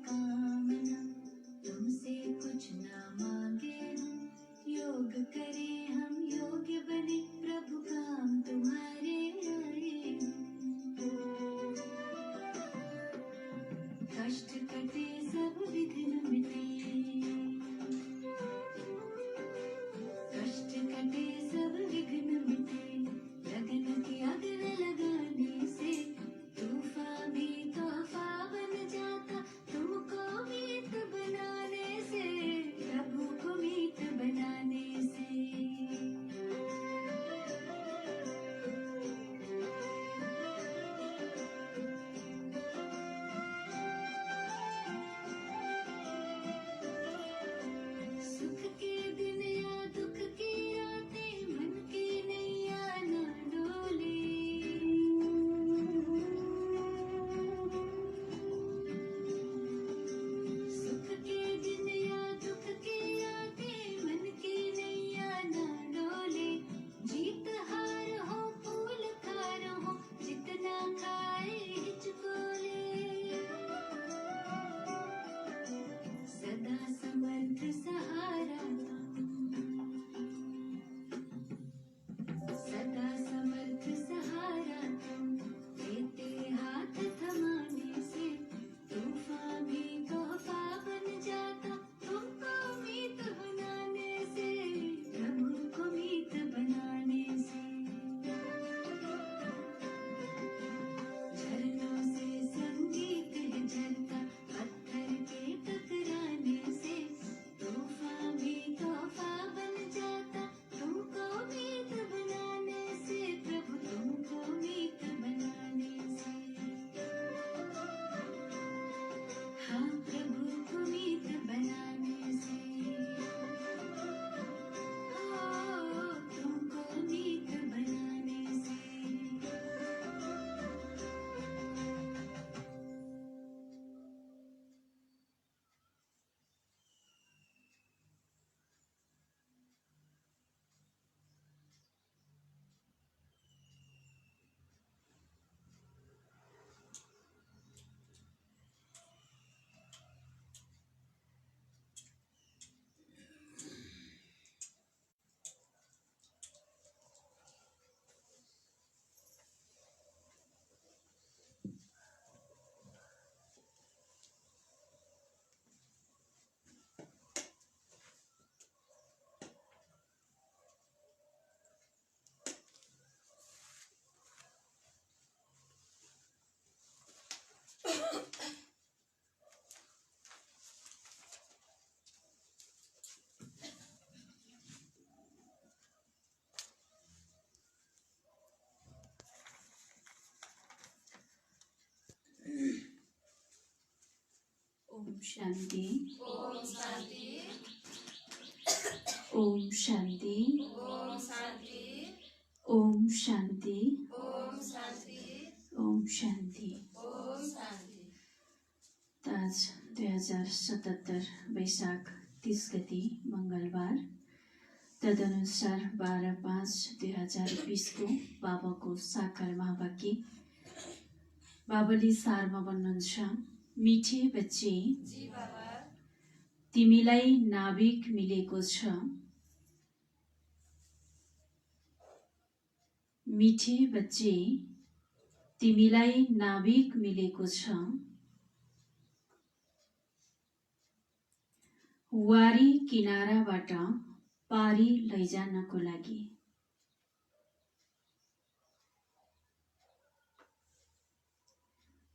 कामना, तुमसे कुछ ना मांगे हम, योग करें हम, योग्य बने प्रभु काम तुम्हारे आए हम। कष्ट कटे सब विघ्न मिटे, कष्ट कटे सब विघ्न मिटे, लगन की अग्न लगाने से तूफान भी तोहफा बन जाता, तुमको मीत बनाने से, प्रभु को मीत बनाने से। सुख के दिन या दुख की रातें, मन की नैया ना डोले, सुख के दिन या दुख की रातें, मन की नैया ना डोले, जीत हार हो फूल खार हो, जितना खाए हिचकोले, सदा समर्थ सहारा सदा समर्थ सहारा तुम, देते हाथ थमाने से तूफान भी तोहफा बन जाता, तुमको मीत बनाने से, प्रभु को मीत बनाने से। झरनों से संगीत है झरता, पत्थर के टकराने से तूफान भी तोहफा बन जाता, तुमको मीत बनाने से, प्रभु तुमको मीत बनाने से। हाँ, प्रभु को मीत बनाने से, ओ तुमको मीत बनाने से। ओम शांति, ओम शांति, ओम शांति, ओम शांति, ओम शांति, ओम शांति, ओम शांति। ओम शांति। आज 2077 वैशाख 30 गति मंगलबार, तदनुसार 12/5/2020 को बाबाको साकार महावाक्य। बाबाले सारमा भन्नुहुन्छ, मिठे बच्चे, जी बाबा, तिमीलाई नाभिक मिलेको छ, मिठे बच्चे, तिमीलाई नाभिक मिलेको छ, वारी किनाराबाट पारी लैजानको लागि।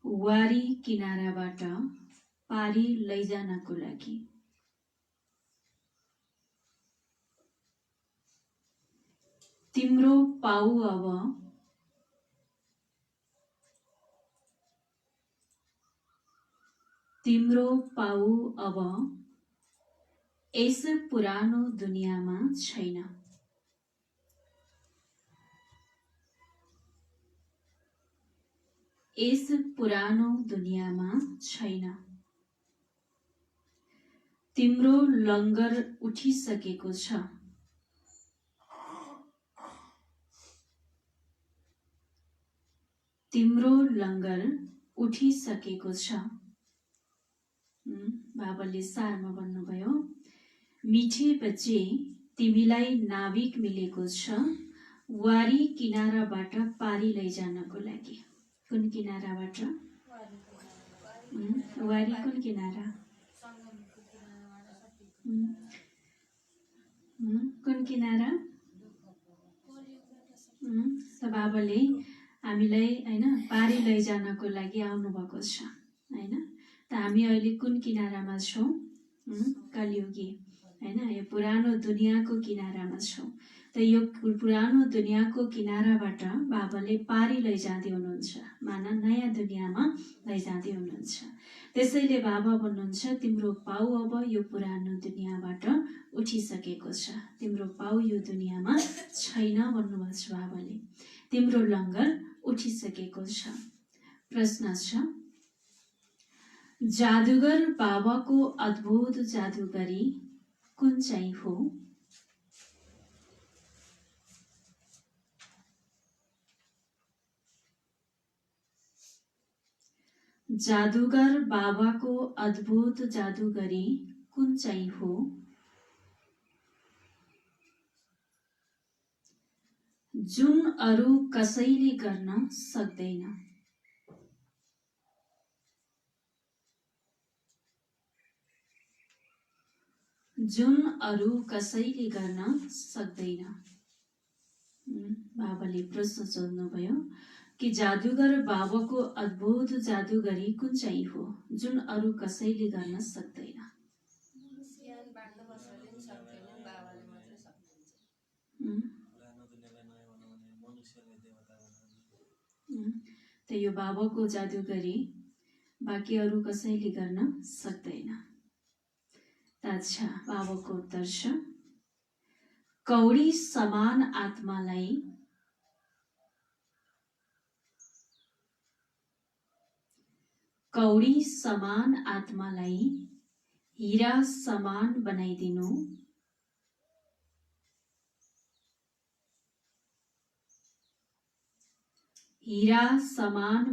वारी किनाराबाट पारी लैजानको लागि। तिम्रो पाउ अब, तिम्रो पाउ अब यस पुरानो दुनियाँमा छैन। यस पुरानो दुनियाँमा छैन। तिम्रो लंगर उठिसकेको छ। तिम्रो लंगर उठिसकेको छ। बाबाले सारमा भन्नुभयो, मिठे बच्चे तिमीलाई नाविक मिलेको छ वारी किनाराबाट पारी लैजानको लागि। कुन किनाराबाट? वारी कुन किनारा? कुन किनारा? बाबाले हामीलाई हैन पारी लैजानको लागि आउनुभएको छ हैन। त हामी अहिले कुन किनारामा छौँ? कलियुगी हैन, यो पुरानो दुनियाँको किनारामा छौँ। त यो पुरानो दुनियाँको किनाराबाट बाबाले पारी लैजाँदै हुनुहुन्छ, माना नयाँ दुनियाँमा लैजाँदै हुनुहुन्छ। त्यसैले बाबा भन्नुहुन्छ, तिम्रो पाउ अब यो पुरानो दुनियाँबाट उठिसकेको छ, तिम्रो पाउ यो दुनियाँमा छैन भन्नुभएको छ बाबाले। तिम्रो लङ्गर उठिसकेको छ। प्रश्न छ, जादुगर बाबाको अद्भुत जादुगरी कुन चाहिँ हो? जादुगर बाबाको अद्भुत जादुगरी कुन चाहिँ हो? जुन अरू कसैले गर्न सक्दैन। जुन अरू कसैले गर्न सक्दैन। बाबाले प्रश्न सोध्नुभयो कि जादुगर बाबाको अद्भुत जादुगरी कुन चाहिँ हो जुन अरू कसैले गर्न सक्दैन। त यो बाबाको जादुगरी बाँकी अरू कसैले गर्न सक्दैन। अच्छा, बाबाको उत्तर छ, कौडी समान आत्मालाई हीरा समान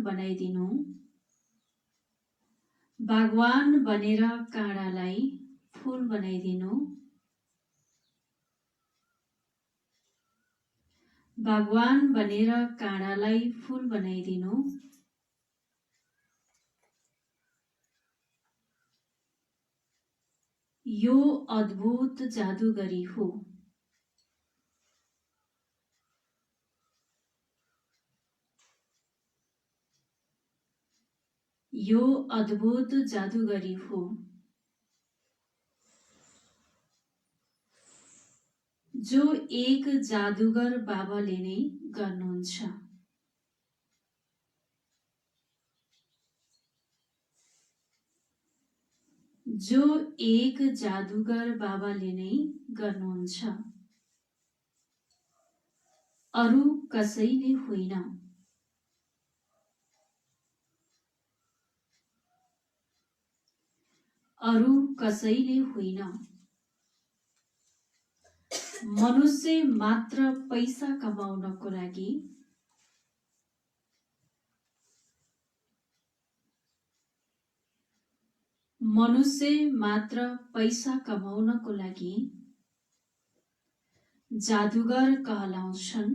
बनाइदिनु बागवान बनेर काँडालाई फूल बनाइदिनु यो अद्भुत जादुगरी हो। यो अद्भुत जादुगरी हो। जो एक जादुगर बाबाले नै गर्नुहुन्छ। जो एक जादुगर बाबाले नै गर्नुहुन्छ, अरू कसैले होइन। अरू कसैले होइन। मनुष्य मात्र पैसा कमाउनको लागि जादुगर कहलाउँछन्।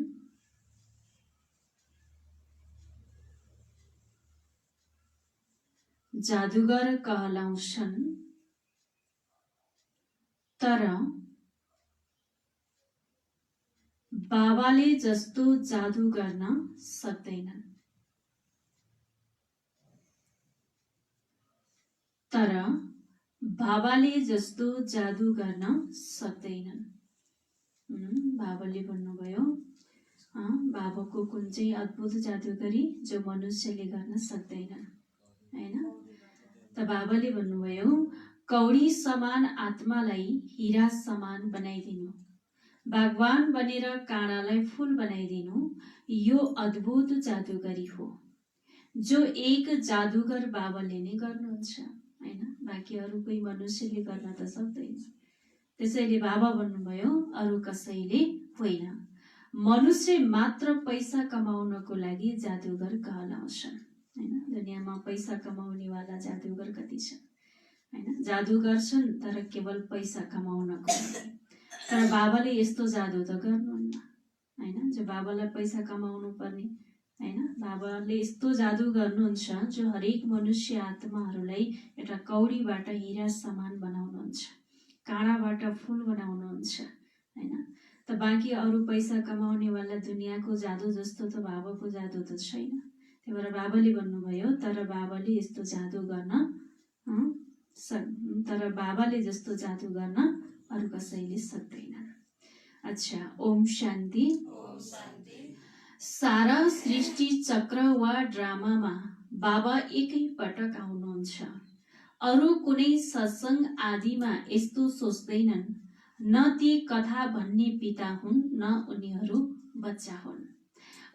तर बाबाले जस्तो जादु गर्न सक्दैनन्। बाबाले भन्नुभयो, बाबाको कुन चाहिँ अद्भुत जादुगरी जो मनुष्यले गर्न सक्दैन हैन। त बाबाले भन्नुभयो, कौडी समान आत्मालाई हीरा समान बनाइदिनु, बागवान बनेर काँडालाई फूल बनाइदिनु यो अद्भुत जादुगरी हो। जो एक जादुगर बाबाले नै गर्नुहुन्छ हैन, बाँकी अरू कोही मनुष्यले गर्न त सक्दैन। त्यसैले बाबा भन्नुभयो, अरू कसैले होइन। मनुष्य मात्र पैसा कमाउनको लागि जादुगर कहलाउँछन् हैन। दुनियाँमा पैसा कमाउनेवाला जादुगर कति छन् जादु गर्छन् तर केवल पैसा कमाउनको लागि। तर बाबाले यस्तो जादु त गर्नुहुन्न हैन, जो बाबालाई पैसा कमाउनु पर्ने हैन। बाबाले यस्तो जादु गर्नुहुन्छ जो हरेक मनुष्य आत्माहरूलाई एउटा कौडीबाट हीरा समान बनाउनुहुन्छ, काँडाबाट फूल बनाउनुहुन्छ हैन। त बाँकी अरू पैसा कमाउनेवाला दुनियाँको जादु जस्तो त बाबाको जादु त छैन। त्यही भएर बाबाले भन्नुभयो तर बाबाले यस्तो जादु गर्न तर बाबाले जस्तो जादु गर्न अरू कसैले सक्दैनन्। अच्छा, ओम शान्ति। ओम शान्ति। सारा सृष्टि चक्र वा ड्रामामा बाबा एकै पटक आउनुहुन्छ। अरू कुनै सत्संग आदिमा यस्तो सोच्दैनन्। न ती कथा भन्ने पिता हुन् न उनीहरू बच्चा हुन्।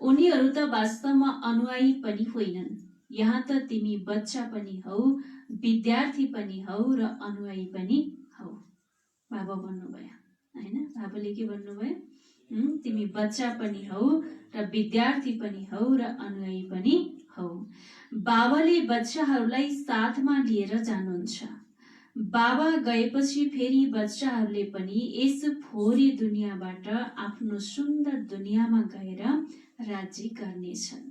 उनीहरू त वास्तवमा अनुयायी पनि होइनन्। यहाँ त तिमी बच्चा पनि हौ, विद्यार्थी पनि हौ र अनुयायी पनि हौ। बाबा भन्नुभयो हैन। बाबाले के भन्नुभयो? तिमी बच्चा पनि हौ र विद्यार्थी पनि हौ र अनुयायी पनि हौ। बाबाले बच्चाहरूलाई साथमा लिएर जानुहुन्छ। बाबा गएपछि फेरि बच्चाहरूले पनि यस फोहोरी दुनियाँबाट आफ्नो सुन्दर दुनियाँमा गएर राज्य गर्नेछन्।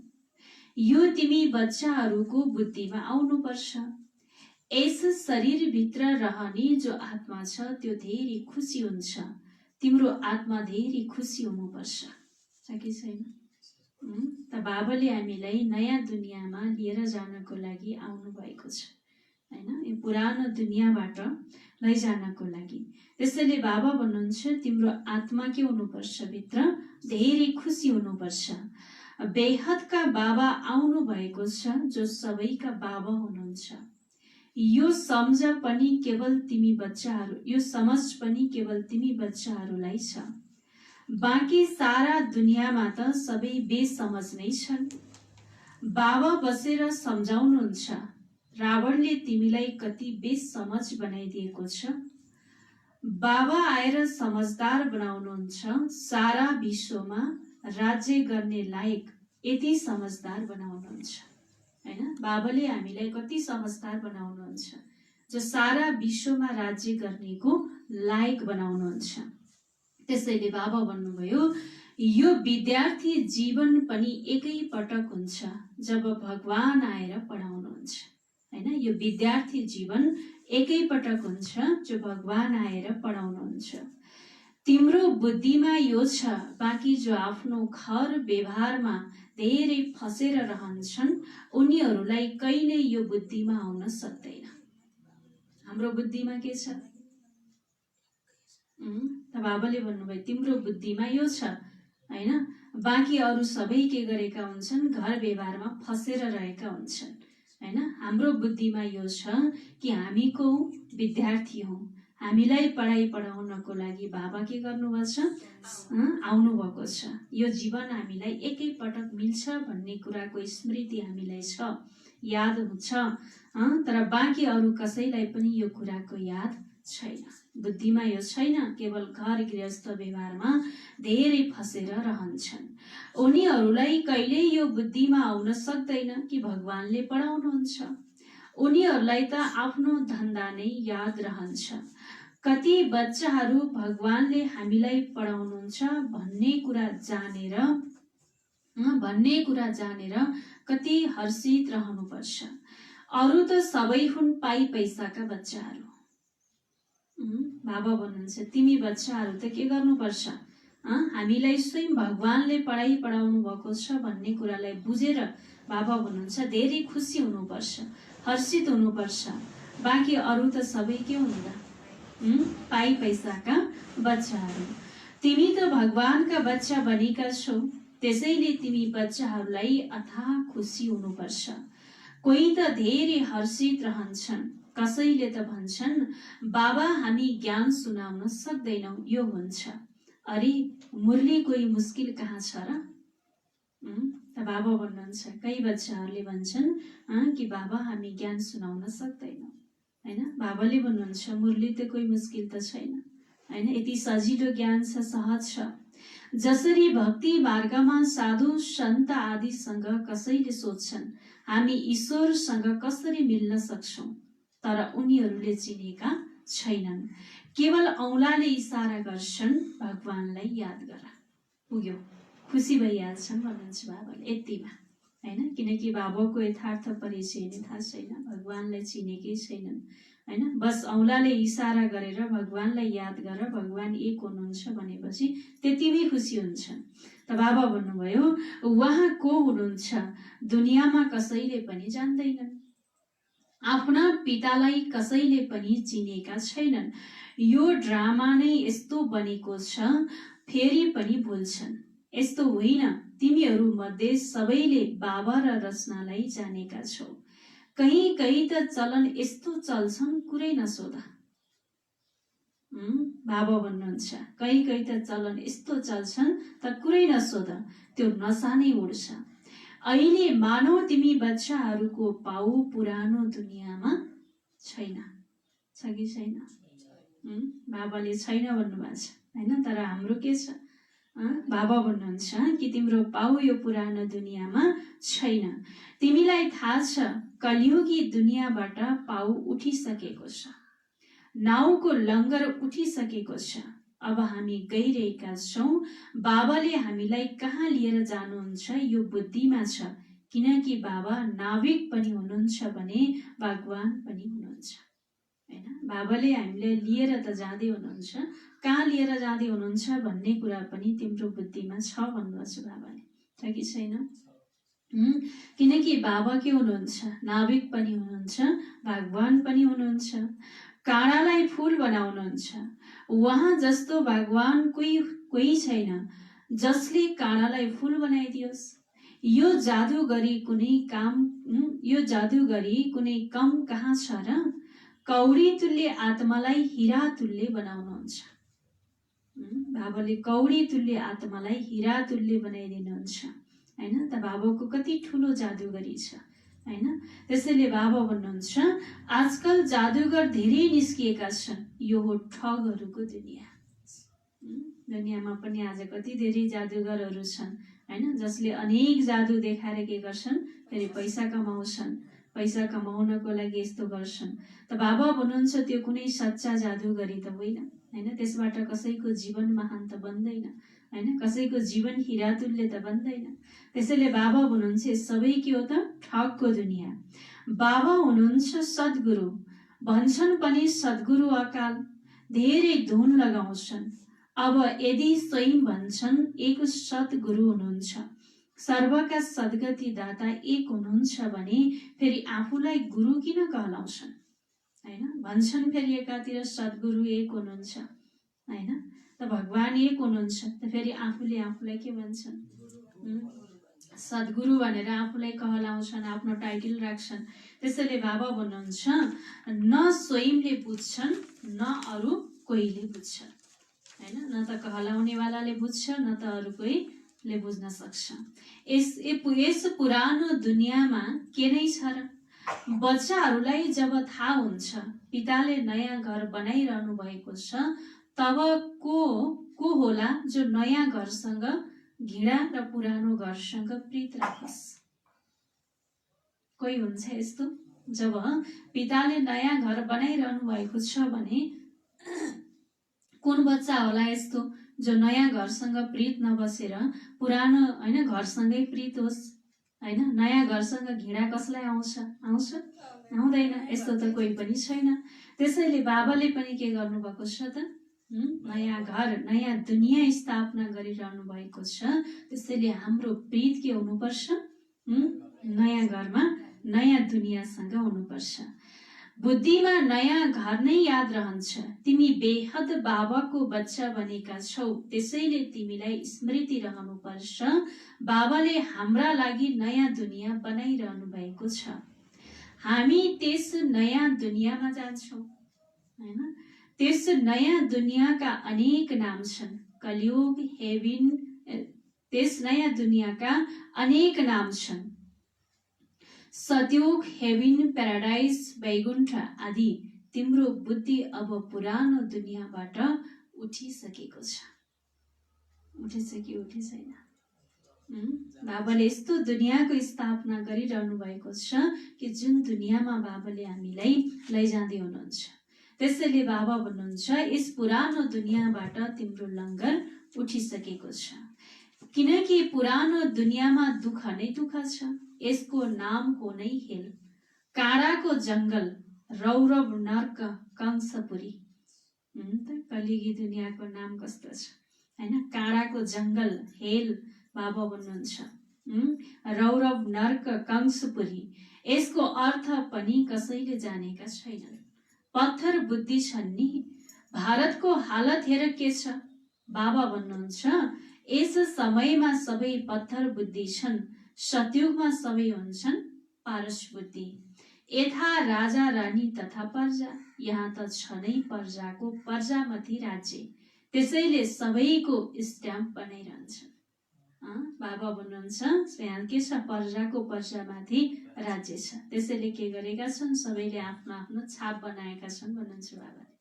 यो तिमी बच्चाहरूको बुद्धिमा आउनुपर्छ। यस शरीरभित्र रहने जो आत्मा छ त्यो धेरै खुसी हुन्छ। तिम्रो आत्मा धेरै खुसी हुनुपर्छ, छ कि छैन? त बाबाले हामीलाई नयाँ दुनियाँमा लिएर जानको लागि आउनु भएको छ हैन, यो पुरानो दुनियाँबाट लैजानको लागि। त्यसैले बाबा भन्नुहुन्छ तिम्रो आत्मा के हुनुपर्छ? भित्र धेरै खुसी हुनुपर्छ। बेहदका बाबा आउनु भएको छ जो सबैका बाबा हुनुहुन्छ। यो समझ पनि केवल तिमी बच्चाहरू, यो समझ पनि केवल तिमी बच्चाहरूलाई छ। बाँकी सारा दुनियाँमा त सबै बेसमझ नै छन्। बाबा बसेर सम्झाउनुहुन्छ रावणले तिमीलाई कति बेसमझ बनाइदिएको छ। बाबा आएर समझदार बनाउनुहुन्छ। सारा विश्वमा राज्य गर्ने लायक यति समझदार बनाउनुहुन्छ हैन। बाबाले हामीलाई कति समझदार बनाउनुहुन्छ जो सारा विश्वमा राज्य गर्नेको लायक बनाउनुहुन्छ। त्यसैले बाबा भन्नुभयो यो विद्यार्थी जीवन पनि एकै पटक हुन्छ जब भगवान आएर पढाउनुहुन्छ हैन। यो विद्यार्थी जीवन एकै पटक हुन्छ जो भगवान आएर पढाउनुहुन्छ। तिम्रो बुद्धिमा यो छ, बाँकी जो आफ्नो घर व्यवहारमा धेरै फसेर रहन्छन् उनीहरूलाई कहिले यो बुद्धिमा आउन सक्दैन। हाम्रो बुद्धिमा के छ? त बाबाले भन्नुभयो तिम्रो बुद्धिमा यो छ हैन। बाँकी अरू सबै के गरेका हुन्छन्? घर व्यवहारमा फसेर रहेका हुन्छन् हैन। हाम्रो बुद्धिमा यो छ कि हामीको विद्यार्थी हौं। हामीलाई पढाइ पढाउनको लागि बाबा के गर्नुभएको छ? आउनु भएको छ। यो जीवन हामीलाई एकै पटक मिल्छ भन्ने कुराको स्मृति हामीलाई छ, याद हुन्छ। तर बाँकी अरू कसैलाई पनि यो कुराको याद छैन। बुद्धिमा यो छैन। केवल घर गृहस्थ व्यवहारमा धेरै फसेर रहन्छन्। उनीहरूलाई कहिल्यै यो बुद्धिमा आउन सक्दैन कि भगवानले पढाउनुहुन्छ। उनीहरूलाई त आफ्नो धन्दा नै याद रहन्छ। कति बच्चाहरू भगवानले हामीलाई पढाउनुहुन्छ भन्ने कुरा जानेर कति हर्षित रहनुपर्छ। अरू त सबै हुन् पाइ पैसाका बच्चाहरू। बाबा भन्नुहुन्छ तिमी बच्चाहरू त के गर्नुपर्छ? हामीलाई स्वयं भगवानले पढाइ पढाउनु भएको छ भन्ने कुरालाई बुझेर बाबा भन्नुहुन्छ धेरै खुसी हुनुपर्छ, हर्षित हुनुपर्छ। बाँकी अरू त सबै के हुन् त? पाइ पैसाका बच्चाहरू। तिमी त भगवानका बच्चा बनेका छौ, त्यसैले तिमी बच्चाहरूलाई अथाह खुसी हुनुपर्छ। कोही त धेरै हर्षित रहन्छन्, कसैले त भन्छन् बाबा हामी ज्ञान सुनाउन सक्दैनौ, यो हुन्छ। अरे मुरली कोही मुस्किल कहाँ छ र? त बाबा भन्नुहुन्छ कई बच्चाहरूले भन्छन् कि बाबा हामी ज्ञान सुनाउन सक्दैनौ हैन। बाबाले भन्नुहुन्छ मुरली त कोही मुस्किल त छैन हैन। यति सजिलो ज्ञान छ, सहज छ। जसरी भक्ति मार्गमा साधु सन्त आदिसँग कसैले सोध्छन् हामी ईश्वरसँग कसरी मिल्न सक्छौं, तर उनीहरूले चिनेका छैनन्। केवल औँलाले इसारा गर्छन्, भगवानलाई याद गर। पुग्यो, खुसी भइहाल्छन् भन्नुहुन्छ बाबाले यतिमा, होइन? किनकि बाबाको यथार्थ परिचय नै थाहा छैन, भगवानलाई चिनेकै छैनन्, होइन? बस औँलाले इसारा गरेर भगवानलाई याद गर, भगवान एक हुनुहुन्छ भनेपछि त्यतिमै खुसी हुन्छन्। त बाबा भन्नुभयो उहाँ को हुनुहुन्छ दुनियाँमा कसैले पनि जान्दैनन्, आफ्ना पितालाई कसैले पनि चिनेका छैनन्। यो ड्रामा नै यस्तो बनेको छ, फेरि पनि भुल्छन्। यस्तो होइन, तिमीहरू मध्ये सबैले बाबा र रचनालाई जानेका छौ। कहीँ कहीँ त चलन यस्तो चल्छन् कुरै नसोध। बाबा भन्नुहुन्छ कहीँ कहीँ त चलन यस्तो चल्छन् त कुरै नसोध, त्यो नसा नै उड्छ। अहिले मानौ तिमी बच्चाहरूको पाउ पुरानो दुनियाँमा छैन, छ कि छैन? बाबाले छैन भन्नुभएको छ, होइन? तर हाम्रो के छ? बाबा भन्नुहुन्छ कि तिम्रो पाउ यो पुरानो दुनियाँमा छैन। तिमीलाई थाहा छ कलियुगी दुनियाँबाट पाउ उठिसकेको छ, नाउको लङ्गर उठिसकेको छ। अब हामी गइरहेका छौँ। बाबाले हामीलाई कहाँ लिएर जानुहुन्छ यो बुद्धिमा छ, किनकि बाबा नाविक पनि हुनुहुन्छ भने भगवान पनि हुनुहुन्छ, होइन? बाबाले हामीलाई लिएर त जाँदै हुनुहुन्छ, कहाँ लिएर जाँदै हुनुहुन्छ भन्ने कुरा पनि तिम्रो बुद्धिमा छ भन्नुहुन्छ बाबाले, छ कि छैन? किनकि बाबा के हुनुहुन्छ? नाविक पनि हुनुहुन्छ, भगवान पनि हुनुहुन्छ। काँडालाई फूल बनाउनुहुन्छ। उहाँ जस्तो भगवान कोही छैन जसले काँडालाई फूल बनाइदियोस्। यो जादुगरी कुनै कम कहाँ छ र? कौडी तुल्य आत्मालाई हिरा तुल्य बनाउनुहुन्छ। बाबाले कौडी तुल्य आत्मालाई हिरा तुल्य बनाइदिनुहुन्छ, होइन? त बाबाको कति ठुलो जादुगरी छ, होइन? त्यसैले बाबा भन्नुहुन्छ आजकल जादुगर धेरै निस्किएका छन्, यो हो ठगहरूको दुनियाँ। दुनियाँमा पनि आज कति धेरै जादुगरहरू छन्, होइन? जसले अनेक जादु देखाएर के गर्छन्, फेरि पैसा कमाउँछन्, पैसा कमाउनको लागि यस्तो गर्छन्। त बाबा भन्नुहुन्छ त्यो कुनै सच्चा जादुगरी त होइन, होइन? त्यसबाट कसैको जीवन महान त बन्दैन, होइन? कसैको जीवन हिरातुल्य त बन्दैन। त्यसैले बाबा भन्नुहुन्छ सबै के हो त? ठगको दुनियाँ। बाबा हुनुहुन्छ सद्गुरु, भन्छन् पनि सद्गुरु अकाल, धेरै धुन लगाउँछन्। अब यदि स्वयं भन्छन् एक सद्गुरु हुनुहुन्छ, सर्वका सद्गति दाता एक हुनुहुन्छ भने फेरि आफूलाई गुरु किन कहलाउँछन्, होइन? भन्छन् फेरि एकातिर सद्गुरु एक हुनुहुन्छ, होइन? त भगवान एक हुनुहुन्छ, त फेरि आफूले आफूलाई के भन्छन्? सद्गुरु भनेर आफूलाई कहलाउँछन्, आफ्नो टाइटल राख्छन्। त्यसैले बाबा भन्नुहुन्छ न स्वयंले बुझ्छन् न अरू कोहीले बुझ्छन्, होइन? न त कहलाउनेवालाले बुझ्छ न त अरू कोहीले बुझ्न सक्छ। यस पुरानो दुनियाँमा के नै छ र? बच्चाहरूलाई जब थाहा हुन्छ पिताले नयाँ घर बनाइरहनु भएको छ, तब को होला जो नयाँ घरसँग घृणा र पुरानो घरसँग प्रीत राखोस्? कोही हुन्छ यस्तो? जब पिताले नयाँ घर बनाइरहनु भएको छ भने कुन बच्चा होला यस्तो जो नयाँ घरसँग प्रीत नबसेर पुरानो, होइन, घरसँगै प्रीत होस्, होइन? नयाँ घरसँग घृणा कसलाई आउँछ? आउँदैन। यस्तो त कोही पनि छैन। त्यसैले बाबाले पनि के गर्नुभएको छ त? नयाँ घर, नयाँ दुनियाँ स्थापना गरिरहनु भएको छ। त्यसैले हाम्रो प्रीत के हुनुपर्छ? नयाँ घरमा नयाँ दुनियाँसँग हुनुपर्छ। बुद्धिमा नयाँ घर नै याद रहन्छ। तिमी बेहद बाबाको बच्चा बनेका छौ, त्यसैले तिमीलाई स्मृति रहनुपर्छ बाबाले हाम्रा लागि नयाँ दुनियाँ बनाइरहनु भएको छ। हामी त्यस नयाँ दुनियाँमा जान्छौँ, होइन? त्यस नयाँ दुनियाँका अनेक नाम छन्। कलियुग, हेभिन, त्यस नयाँ दुनियाँका अनेक नाम छन्। सतयुग, हेभिन, प्याराडाइज, वैकुण्ठ आदि। तिम्रो बुद्धि अब पुरानो दुनियाँबाट उठिसकेको छ। उठेछ कि उठे छैन? बाबाले यस्तो दुनियाँको स्थापना गरिरहनु भएको छ कि जुन दुनियाँमा बाबाले हामीलाई लैजाँदै हुनुहुन्छ। त्यसैले बाबा भन्नुहुन्छ यस पुरानो दुनियाँबाट तिम्रो लङ्गर उठिसकेको छ, किनकि पुरानो दुनियाँमा दुःख नै दुःख छ। यसको नाम हो नै हेल, काँडाको जङ्गल, रौरव, नर्क, कंसपुरी। कलिगी दुनियाँको नाम कस्तो छ हैन? काँडाको जङ्गल, हेल बाबा भन्नुहुन्छ, रौरव, नर्क, कंसपुरी। यसको अर्थ पनि कसैले जानेका छैनन्। पत्थर बुद्धि छन् नि। भारतको हालत हेर के छ। बाबा भन्नुहुन्छ यस समयमा सबै पत्थर बुद्धि छन्, सतयुगमा सबै हुन्छन् पारस बुद्धि। यथा राजा रानी तथा प्रजा, यहाँ त छ नै प्रजाको प्रजामाथि राज्य, त्यसैले सबैको स्ट्याम्प बनाइरहन्छ। बाबा भन्नुहुन्छ यहाँ के छ, प्रजाको प्रजामाथि राज्य छ, त्यसैले के गरेका छन्, सबैले आफ्नो आफ्नो छाप बनाएका छन् भन्नुहुन्छ बाबाले।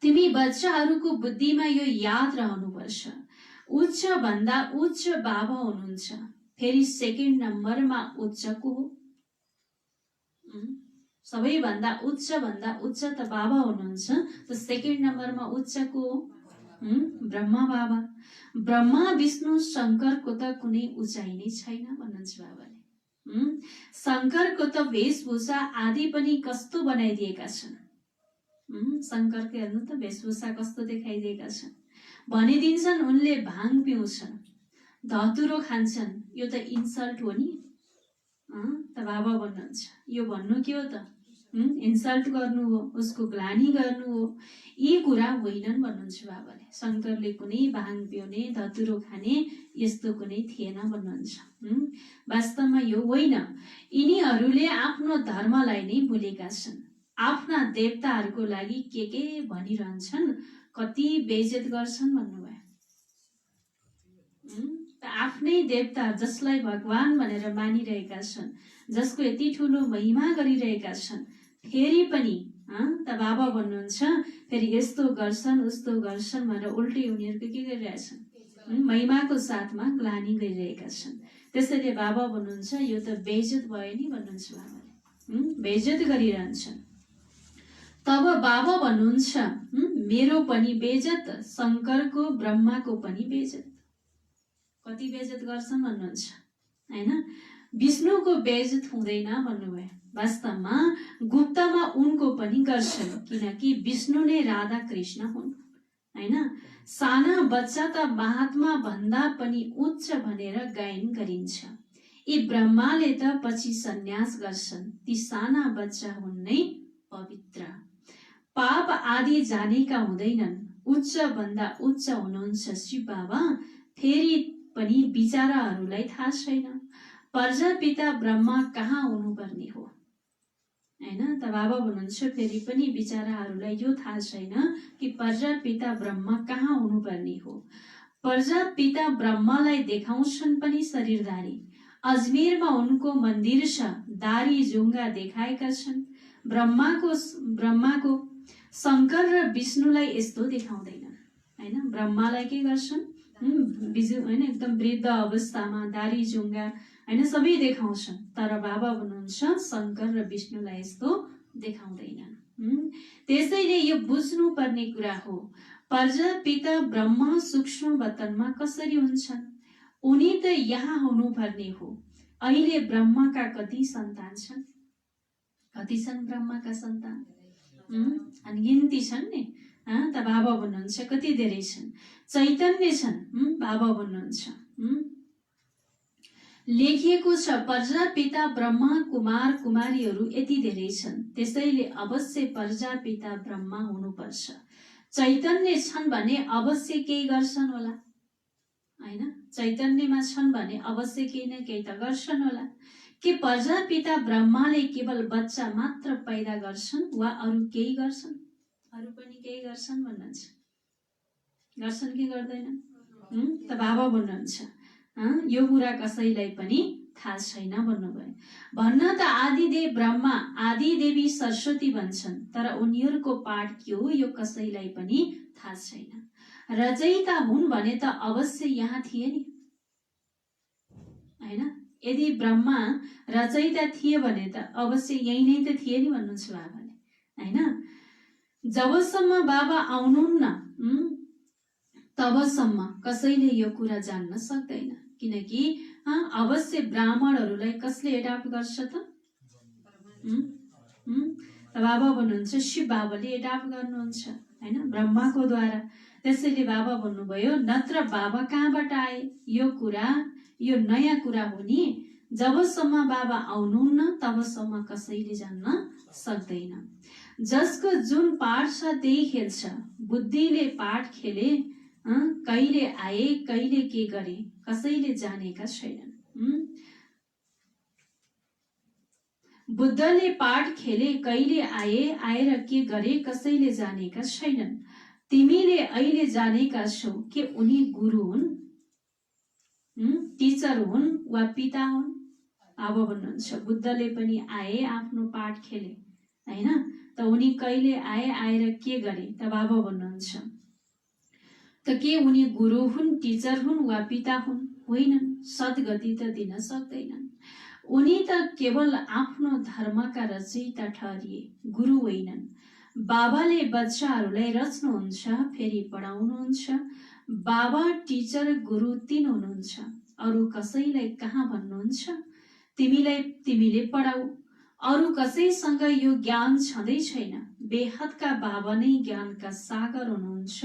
तिमी बच्चाहरूको बुद्धिमा यो याद रहनुपर्छ, उच्च भन्दा उच्च बाबा हुनुहुन्छ, फेरि सेकेन्ड नम्बरमा उच्च को हो? सबैभन्दा उच्च त बाबा हुनुहुन्छ, त सेकेन्ड नम्बरमा उच्च को हो? ब्रह्मा बाबा। ब्रह्मा विष्णु शङ्करको त कुनै उचाइ नै छैन भन्नुहुन्छ बाबाले। शङ्करको त वेशभूषा आदि पनि कस्तो बनाइदिएका छन्। शङ्करको हेर्नु त वेशभूषा कस्तो देखाइदिएका छन्। भनिदिन्छन् उनले भाङ पिउँछन्, धतुरो खान्छन्, यो त इन्सल्ट हो नि। त बाबा भन्नुहुन्छ यो भन्नु के हो त? इन्सल्ट गर्नु हो, उसको ग्लानी गर्नु हो, यी कुरा होइनन् भन्नुहुन्छ बाबाले। शङ्करले कुनै भाङ पिउने, धतुरो खाने यस्तो कुनै थिएन भन्नुहुन्छ। वास्तवमा यो होइन। यिनीहरूले आफ्नो धर्मलाई नै भुलेका छन्। आफ्ना देवताहरूको लागि के भनिरहन्छन्, कति बेइज्जत गर्छन् भन्नुभयो। आफ्नै देवता जसलाई भगवान भनेर मानिरहेका छन्, जसको यति ठुलो महिमा गरिरहेका छन्, फेरि पनि त बाबा भन्नुहुन्छ फेरि यस्तो गर्छन् उस्तो गर्छन् भनेर उल्टै उनीहरूको के गरिरहेछन्, महिमाको साथमा ग्लानी गरिरहेका छन्। त्यसैले बाबा भन्नुहुन्छ यो त बेइज्जत भयो नि भन्नुहुन्छ बाबाले। बेइज्जत गरिरहन्छन्। तब बाबा भन्नुहुन्छ मेरो पनि बेइज्जत, शङ्करको ब्रह्माको पनि बेइज्जत। कति बेइज्जत गर्छन् भन्नुहुन्छ हैन? विष्णुको बेइज्जत हुँदैन भन्नुभयो। वास्तवमा गुप्तमा उनको पनि गर्छन्, किनकि विष्णु नै राधा कृष्ण हुन् हैन? साना बच्चा त महात्मा भन्दा पनि उच्च भनेर गायन गरिन्छ। यी ब्रह्माले त पछि सन्यास गर्छन्, ती साना बच्चा हुन् नै पवित्र, पाप आदि जानेका हुँदैनन्। उच्च भन्दा उच्च हुनुहुन्छ शिव बाबा। फेरि पनि बिचाराहरूलाई थाहा छैन प्रजापिता ब्रह्मा कहाँ हुनुपर्ने हो हैन? त बाबा भन्नुहुन्छ फेरि पनि बिचाराहरूलाई यो थाहा छैन कि प्रजापिता ब्रह्मा कहाँ हुनुपर्ने हो। प्रजापिता ब्रह्मालाई देखाउँछन् पनि शरीरधारी। अजमेरमा उनको मन्दिर छ, दारी जुङ्गा देखाएका छन्। ब्रह्माको शङ्कर र विष्णुलाई यस्तो देखाउँदैनन् हैन? ब्रह्मालाई के गर्छन् हैन, एकदम वृद्ध अवस्थामा दारी जुङ्गा हैन सबै देखाउँछन्, तर बाबा भन्नुहुन्छ शङ्कर र विष्णुलाई यस्तो देखाउँदैनन्। त्यसैले यो बुझ्नु पर्ने कुरा हो, प्रजापिता ब्रह्मा सूक्ष्म वतनमा कसरी हुन्छन्? उनी त यहाँ हुनुपर्ने हो। अहिले ब्रह्माका कति सन्तान छन्? कति छन् ब्रह्माका सन्तान? अनगिन्ती छन् नि। त बाबा भन्नुहुन्छ कति धेरै छन्। चैतन्य छन्। बाबा भन्नुहुन्छ लेखिएको छ प्रजापिता ब्रह्मा कुमार कुमारीहरू यति धेरै छन्, त्यसैले अवश्य प्रजापिता ब्रह्मा हुनुपर्छ। चैतन्य छन् भने अवश्य केही गर्छन् होला हैन? चैतन्यमा छन् भने अवश्य केही न केही त गर्छन् होला। के प्रजापिता ब्रह्माले केवल बच्चा मात्र पैदा गर्छन् वा अरू केही गर्छन्? अरू पनि केही गर्छन् भन्नुहुन्छ। गर्छन् कि गर्दैनन्? त बाबा भन्नुहुन्छ यो कुरा कसैलाई पनि थाहा छैन भन्नुभयो। भन्न त आदिदेव ब्रह्मा आदिदेवी सरस्वती भन्छन्, तर उनीहरूको पाठ के हो यो कसैलाई पनि थाहा छैन। रचयिता हुन् भने त अवश्य यहाँ थिए नि हैन। यदि ब्रह्मा रचयिता थिए भने त अवश्य यही नै त थिए नि भन्नुहुन्छ बाबाले, हैन। जबसम्म बाबा आउनुहुन्न तबसम्म कसैले यो कुरा जान्न सक्दैन, किनकि अवश्य ब्राह्मणहरूलाई कसले एडाप्ट गर्छ त? बाबा भन्नुहुन्छ शिव बाबाले एडाप्ट गर्नुहुन्छ, हैन, ब्रह्माको द्वारा। त्यसैले बाबा भन्नुभयो नत्र बाबा कहाँबाट आए, यो कुरा यो नयाँ कुरा हो नि। जबसम्म बाबा आउनुहुन्न तबसम्म कसैले जान्न सक्दैन। जसको जुन पाठ छ त्यही खेल्छ, बुद्धिले पाठ खेले कहिले आए कहिले के गरे कसैले जानेका छैनन्। बुद्धले पाठ खेले कहिले आए आएर के गरे कसैले जानेका छैनन्। तिमीले अहिले जानेका छौ कि उनी गुरु हुन्, टिचर हुन् वा पिता हुन्। अब भन्नुहुन्छ बुद्धले पनि आए आफ्नो पाठ खेले, हैन, त उनी कहिले आए आएर के गरे त बाबा भन्नुहुन्छ त के उनी गुरु हुन्, टिचर हुन् वा पिता हुन्? होइनन्, सद्गति त दिन सक्दैनन्। उनी त केवल आफ्नो धर्मका रचयिता ठहरिए, गुरु होइनन्। बाबाले बच्चाहरूलाई रच्नुहुन्छ फेरि पढाउनुहुन्छ। बाबा टिचर गुरु तीन हुनुहुन्छ, अरू कसैलाई कहाँ भन्नुहुन्छ तिमीले पढाऊ। अरू कसैसँग यो ज्ञान छँदै छैन। बेहदका बाबा नै ज्ञानका सागर हुनुहुन्छ,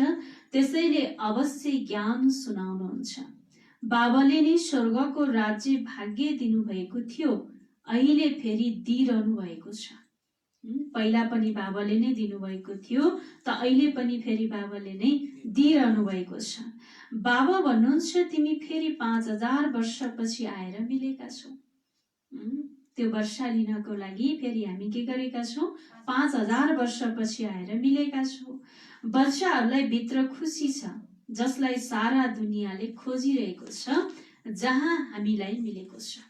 त्यसैले अवश्य ज्ञान सुनाउनुहुन्छ। बाबाले नै स्वर्गको राज्य भाग्य दिनुभएको थियो, अहिले फेरि दिइरहनु भएको छ। पहिला पनि बाबाले नै दिनुभएको थियो त अहिले पनि फेरि बाबाले नै दिइरहनु भएको छ। बाबा भन्नुहुन्छ तिमी फेरि 5000 वर्षपछि आएर मिलेका छौ। त्यो वर्षा लिनको लागि फेरि हामी के गरेका छौँ? 5000 वर्षपछि आएर मिलेका छौँ। बच्चाहरूलाई भित्र खुसी छ, जसलाई सारा दुनियाँले खोजिरहेको छ, जहाँ हामीलाई मिलेको छ,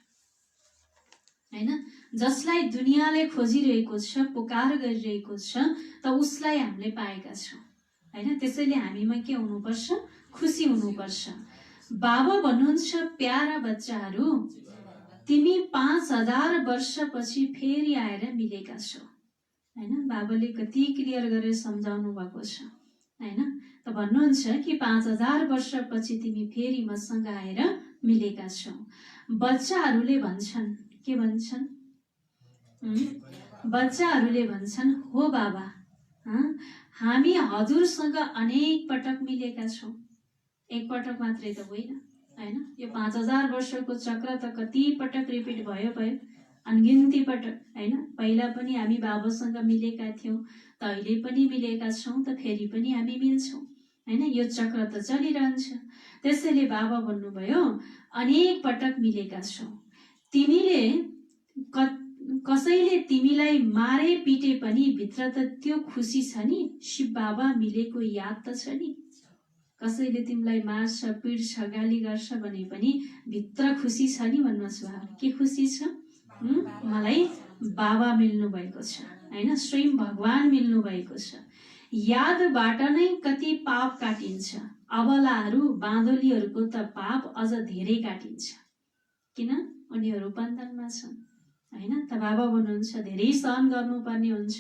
हैन। जसलाई दुनियाँले खोजिरहेको छ, पुकार गरिरहेको छ, त उसलाई हामीले पाएका छौँ, हैन। त्यसैले हामीमा के हुनुपर्छ? खुसी हुनुपर्छ। बाबा भन्नुहुन्छ प्यारा बच्चाहरू, तिमी 5000 वर्षपछि फेरि आएर मिलेका छौ, हैन। बाबाले कति क्लियर गरेर सम्झाउनु भएको छ, हैन। त भन्नुहुन्छ कि 5000 वर्षपछि तिमी फेरि मसँग आएर मिलेका छौ। बच्चाहरूले भन्छन्, के भन्छन्? बच्चाहरूले भन्छन् हो बाबा, हामी हजुरसँग अनेक पटक मिलेका छौँ, एक पटक मात्रै त होइन, हैन। यो 5000 वर्षको चक्र त कति पटक रिपिट भयो, अनगिन्ती पटक, हैन। पहिला पनि हामी बाबासँग मिलेका थियौँ, त अहिले पनि मिलेका छौँ, त फेरि पनि हामी मिल्छौँ, हैन। यो चक्र त चलिरहन्छ। त्यसैले बाबा भन्नुभयो अनेक पटक मिलेका छौँ। तिमीले कसैले तिमीलाई मारे पिटे पनि भित्र त त्यो खुसी छ नि, शिव बाबा मिलेको याद त छ नि। कसैले तिमीलाई मार्छ पिट्छ गाली गर्छ भने पनि भित्र खुसी छ नि भन्नुहोस् बाबा। के खुसी छ? मलाई बाबा मिल्नु भएको छ, हैन। स्वयं भगवान मिल्नु भएको छ। यादबाट नै कति पाप काटिन्छ। अबलाहरू बाँदोलीहरूको त पाप अझ धेरै काटिन्छ, किन? उनीहरू बन्धनमा छन्, हैन। त बाबा भन्नुहुन्छ धेरै सहन गर्नुपर्ने हुन्छ,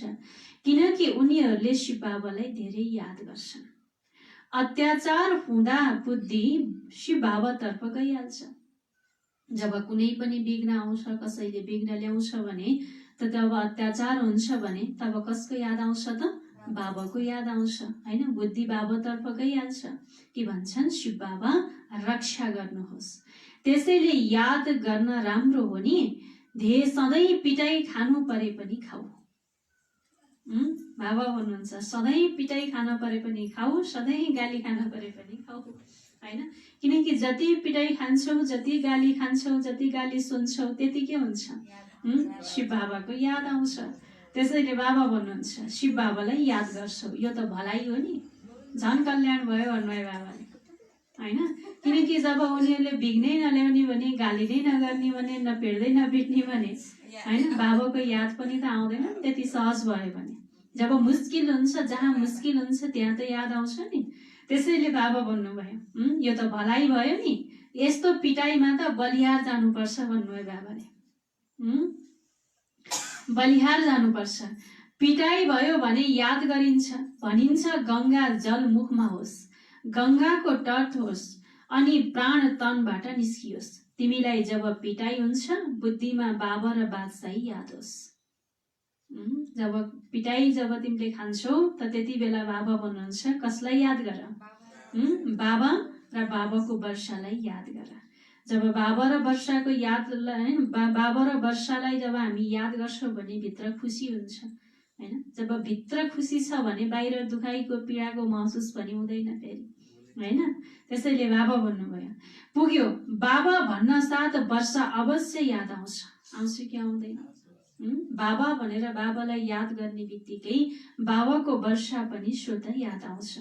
किनकि उनीहरूले शिव बाबालाई धेरै याद गर्छन्। अत्याचार हुँदा बुद्धि शिव बाबातर्फ गइहाल्छ। जब कुनै पनि विघ्न आउँछ, कसैले विघ्न ल्याउँछ भने त जब अत्याचार हुन्छ भने तब कसको याद आउँछ त? बाबाको याद आउँछ, हैन। बुद्धि बाबातर्फ गइहाल्छ। के भन्छन्? शिव बाबा रक्षा गर्नुहोस्। त्यसैले याद गर्न राम्रो हो नि। सधैँ पिटाई खानु परे पनि खाऊ। बाबा भन्नुहुन्छ सधैँ पिटाई खान परे पनि खाऊ, सधैँ गाली खान परे पनि खाऊ, हैन। किनकि जति पिटाई खान्छौ, जति गाली खान्छौ, जति गाली सुन्छौ, त्यति के हुन्छ? शिव बाबाको याद आउँछ। त्यसैले बाबा भन्नुहुन्छ शिव बाबालाई याद गर्छौ, यो त भलाइ हो नि, झन् कल्याण भयो भन्नुभयो बाबाले, हैन। किनकि जब उनीहरूले विघ्नै नल्याउने भने, गाली नै नगर्ने भने, नपिट्दै नपिट्ने भने, हैन, बाबाको याद पनि त आउँदैन त्यति सहज भयो भने। जब मुस्किल हुन्छ, जहाँ मुस्किल हुन्छ त्यहाँ त याद आउँछ नि। त्यसैले बाबा भन्नुभयो यो त भलाइ भयो नि, यस्तो पिटाइमा त बलिहार जानुपर्छ भन्नुभयो बाबाले। बलिहार जानुपर्छ। पिटाइ भयो भने याद गरिन्छ, भनिन्छ गङ्गा जल मुखमा होस्, गङ्गाको तट होस् अनि प्राण तनबाट निस्कियोस्। तिमीलाई जब पिटाइ हुन्छ बुद्धिमा बाबा र बादशाही याद होस्। जब पिटाइ जब तिमीले खान्छौ त त्यति बेला बाबा भन्नुहुन्छ कसलाई याद गर? बाबा र बाबाको वर्षालाई याद गर। जब बाबा र वर्षाको बाबा र वर्षालाई जब हामी याद गर्छौँ भने भित्र खुसी हुन्छ हैन। जब भित्र खुसी छ भने बाहिर दुखाइको पीडाको महसुस पनि हुँदैन फेरि हैन। त्यसैले बाबा भन्नुभयो पुग्यो बाबा भन्न साथ वर्षा अवश्य याद आउँछ कि आउँदैन? बाबा भनेर बाबालाई याद गर्ने बित्तिकै बाबाको वर्षा पनि स्वतः याद आउँछ।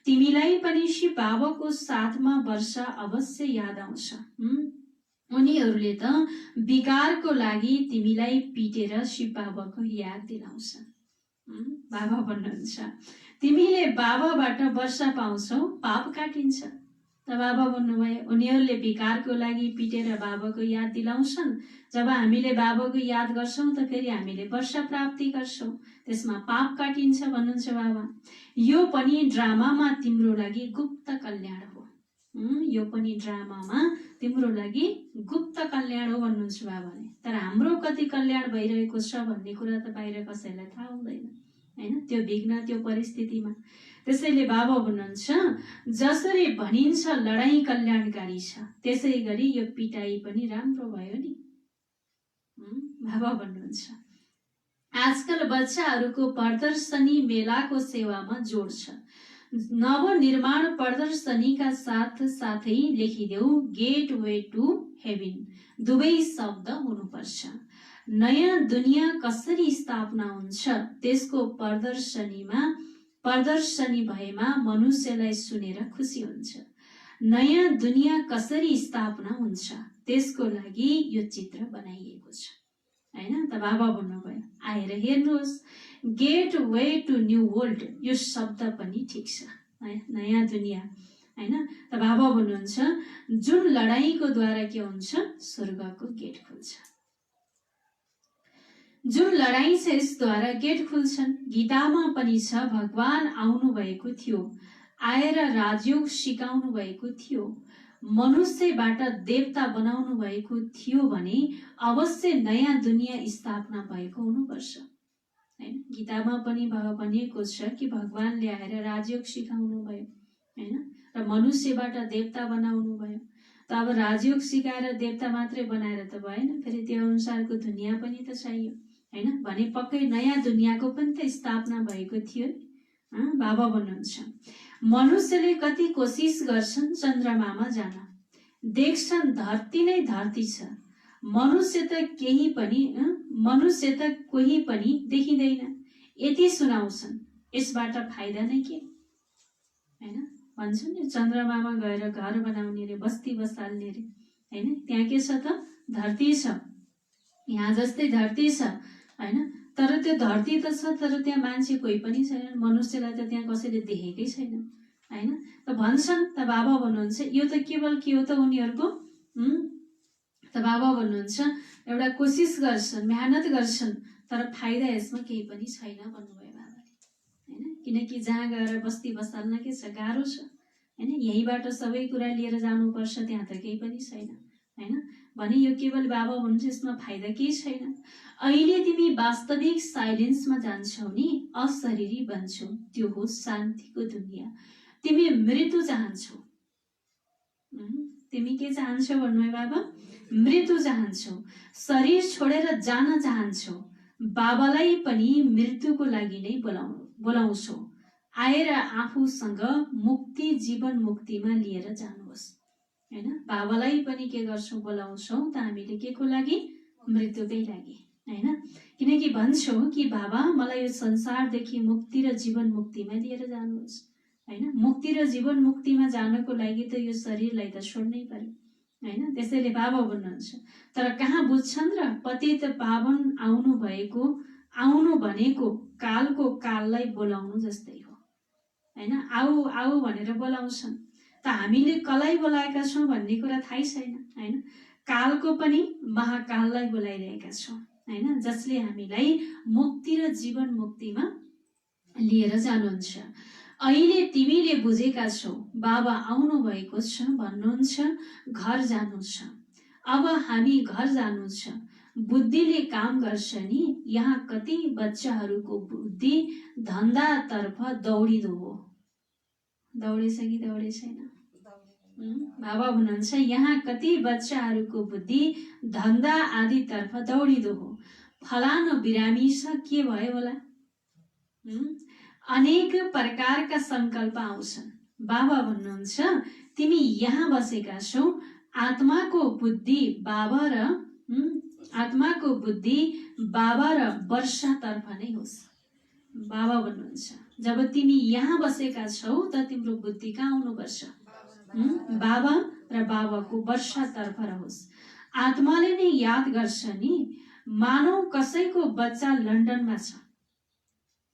तिमीलाई पनि शिव बाबाको साथमा वर्षा अवश्य याद आउँछ। उनीहरूले त विकारको लागि तिमीलाई पिटेर शिव बाबाको याद दिलाउँछ। बाबा भन्नुहुन्छ तिमीले बाबाबाट वर्षा पाउँछौ, पाप काटिन्छ। त बाबा भन्नुभयो उनीहरूले विकारको लागि पिटेर बाबाको याद दिलाउँछन्। जब हामीले बाबाको याद गर्छौँ त फेरि हामीले वर्षा प्राप्ति गर्छौँ, त्यसमा पाप काटिन्छ भन्नुहुन्छ बाबा। यो पनि ड्रामामा तिम्रो लागि गुप्त कल्याण हो। यो पनि ड्रामामा तिम्रो लागि गुप्त कल्याण हो भन्नुहुन्छ बाबाले। तर हाम्रो कति कल्याण भइरहेको छ भन्ने कुरा त बाहिर कसैलाई थाहा हुँदैन हैन, त्यो विघ्न त्यो परिस्थितिमा। त्यसैले बाबा भन्नुहुन्छ जसरी भनिन्छ लडाई कल्याणकारी छ त्यसै गरी यो पिटाई पनि राम्रो भयो नि। बाबा भन्नुहुन्छ आजकल बच्चाहरूको प्रदर्शनी मेलाको सेवामा जोड छ। नवनिर्माण प्रदर्शनीका साथ साथै लेखिदेऊ गेट वे टु हेभन, दुवै शब्द हुनुपर्छ। नयाँ दुनियाँ कसरी स्थापना हुन्छ त्यसको प्रदर्शनी भएमा मनुष्यलाई सुनेर खुसी हुन्छ। नयाँ दुनियाँ कसरी स्थापना हुन्छ त्यसको लागि यो चित्र बनाइएको छ हैन। त बाबा भन्नुभयो आएर हेर्नुहोस् gateway to new world, यो शब्द पनि ठिक छ नयाँ दुनियाँ हैन। त बाबा भन्नुहुन्छ जुन लडाईको द्वारा के हुन्छ स्वर्गको गेट खुल्छ। जुन लडाई छ यसद्वारा गेट खुल्छन्। गीतामा पनि छ भगवान आउनु भएको थियो, आएर राजयोग सिकाउनु भएको थियो, मनुष्यबाट देवता बनाउनु भएको थियो भने अवश्य नयाँ दुनियाँ स्थापना भएको हुनुपर्छ हैन। गीतामा पनि भनिएको छ कि भगवानले आएर राजयोग सिकाउनु भयो हैन र मनुष्यबाट देवता बनाउनु भयो। त अब राजयोग सिकाएर देवता मात्रै बनाएर त भएन, फेरि त्यो अनुसारको दुनियाँ पनि त चाहियो हैन। भने पक्कै नयाँ दुनियाँको पनि त स्थापना भएको थियो नि। बाबा भन्नुहुन्छ मनुष्यले कति कोसिस गर्छन् चन्द्रमामा जान, देख्छन् धरती नै धरती छ, मनुष्य त कोही पनि देखिँदैन। यति सुनाउँछन्, यसबाट फाइदा नै के हैन। भन्छन् नि चन्द्रमामा गएर घर बनाउने रे, बस्ती बसाल्ने रे हैन। त्यहाँ के छ त धरती छ, यहाँ जस्तै धरती छ हैन। तर त्यो धरती त छ तर त्यहाँ मान्छे कोही पनि छैन, मनुष्यलाई त त्यहाँ कसैले देखेकै छैन हैन। त भन्छन् त बाबा भन्नुहुन्छ यो त केवल के हो त उनीहरूको त बाबा भन्नुहुन्छ एउटा कोसिस गर्छन्, मेहनत गर्छन् तर फाइदा यसमा केही पनि छैन भन्नुभयो बाबाले हैन। किनकि जहाँ गएर बस्ती बसाल्न के छ गाह्रो छ हैन। यहीँबाट सबै कुरा लिएर जानुपर्छ, त्यहाँ त केही पनि छैन हैन। भने यो केवल बाबा भन्नुहुन्छ यसमा फाइदा केही छैन। अहिले तिमी वास्तविक साइलेन्समा जान्छौ नि, अशरीरी बन्छौ, त्यो हो शान्तिको दुनियाँ। तिमी मृत्यु चाहन्छौ, तिमी के चाहन्छौ भन्नुभयो बाबा? मृत्यु चाहन्छौ, शरीर छोडेर जान चाहन्छौ। बाबालाई पनि मृत्युको लागि नै बोलाउँछौ। आएर आफूसँग मुक्ति जीवन मुक्तिमा लिएर जानुहोस् हैन। बाबालाई पनि के गर्छौँ बोलाउँछौँ त हामीले के को लागि? मृत्युकै लागि हैन। किनकि भन्छौ कि बाबा मलाई यो संसारदेखि मुक्ति र जीवन मुक्तिमा लिएर जानुहोस् हैन। मुक्ति र जीवन मुक्तिमा जानको लागि त यो शरीरलाई त छोड्नै पर्यो हैन। त्यसैले बाबा भन्नुहुन्छ तर कहाँ बुझ्छन् र पतित पावन आउनु भनेको कालको काललाई बोलाउनु जस्तै हो हैन। आऊ आऊ भनेर बोलाउँछन्। त हामीले कसलाई बोलाएका छौँ भन्ने कुरा थाहै छैन होइन। कालको पनि महाकाललाई बोलाइरहेका छौँ होइन, जसले हामीलाई मुक्ति र जीवन मुक्तिमा लिएर जानुहुन्छ। अहिले तिमीले बुझेका छौ बाबा आउनु भएको छ भन्नुहुन्छ, घर जानु छ। अब हामी घर जानु छ। बुद्धिले काम गर्छ नि। यहाँ कति बच्चाहरूको बुद्धि धन्दातर्फ दौडिदो हो। दौडेछ कि दौडे छैन? बाबा भन्नुहुन्छ यहाँ कति बच्चाहरूको बुद्धि धन्दा आदितर्फ दौडिदो हो। फलानु बिरामी छ, के भयो होला? अनेक प्रकारका संकल्प आउँछन्। बाबा भन्नुहुन्छ तिमी यहाँ बसेका छौ, आत्माको बुद्धि बाबा र वर्षातर्फ नै होस्। बाबा भन्नुहुन्छ जब तिमी यहाँ बसेका छौ त तिम्रो बुद्धि कहाँ आउनुपर्छ? बाबा र बाबाको वर्षातर्फ रहोस्। आत्माले नै याद गर्छ नि। मानौ कसैको बच्चा लन्डनमा छ,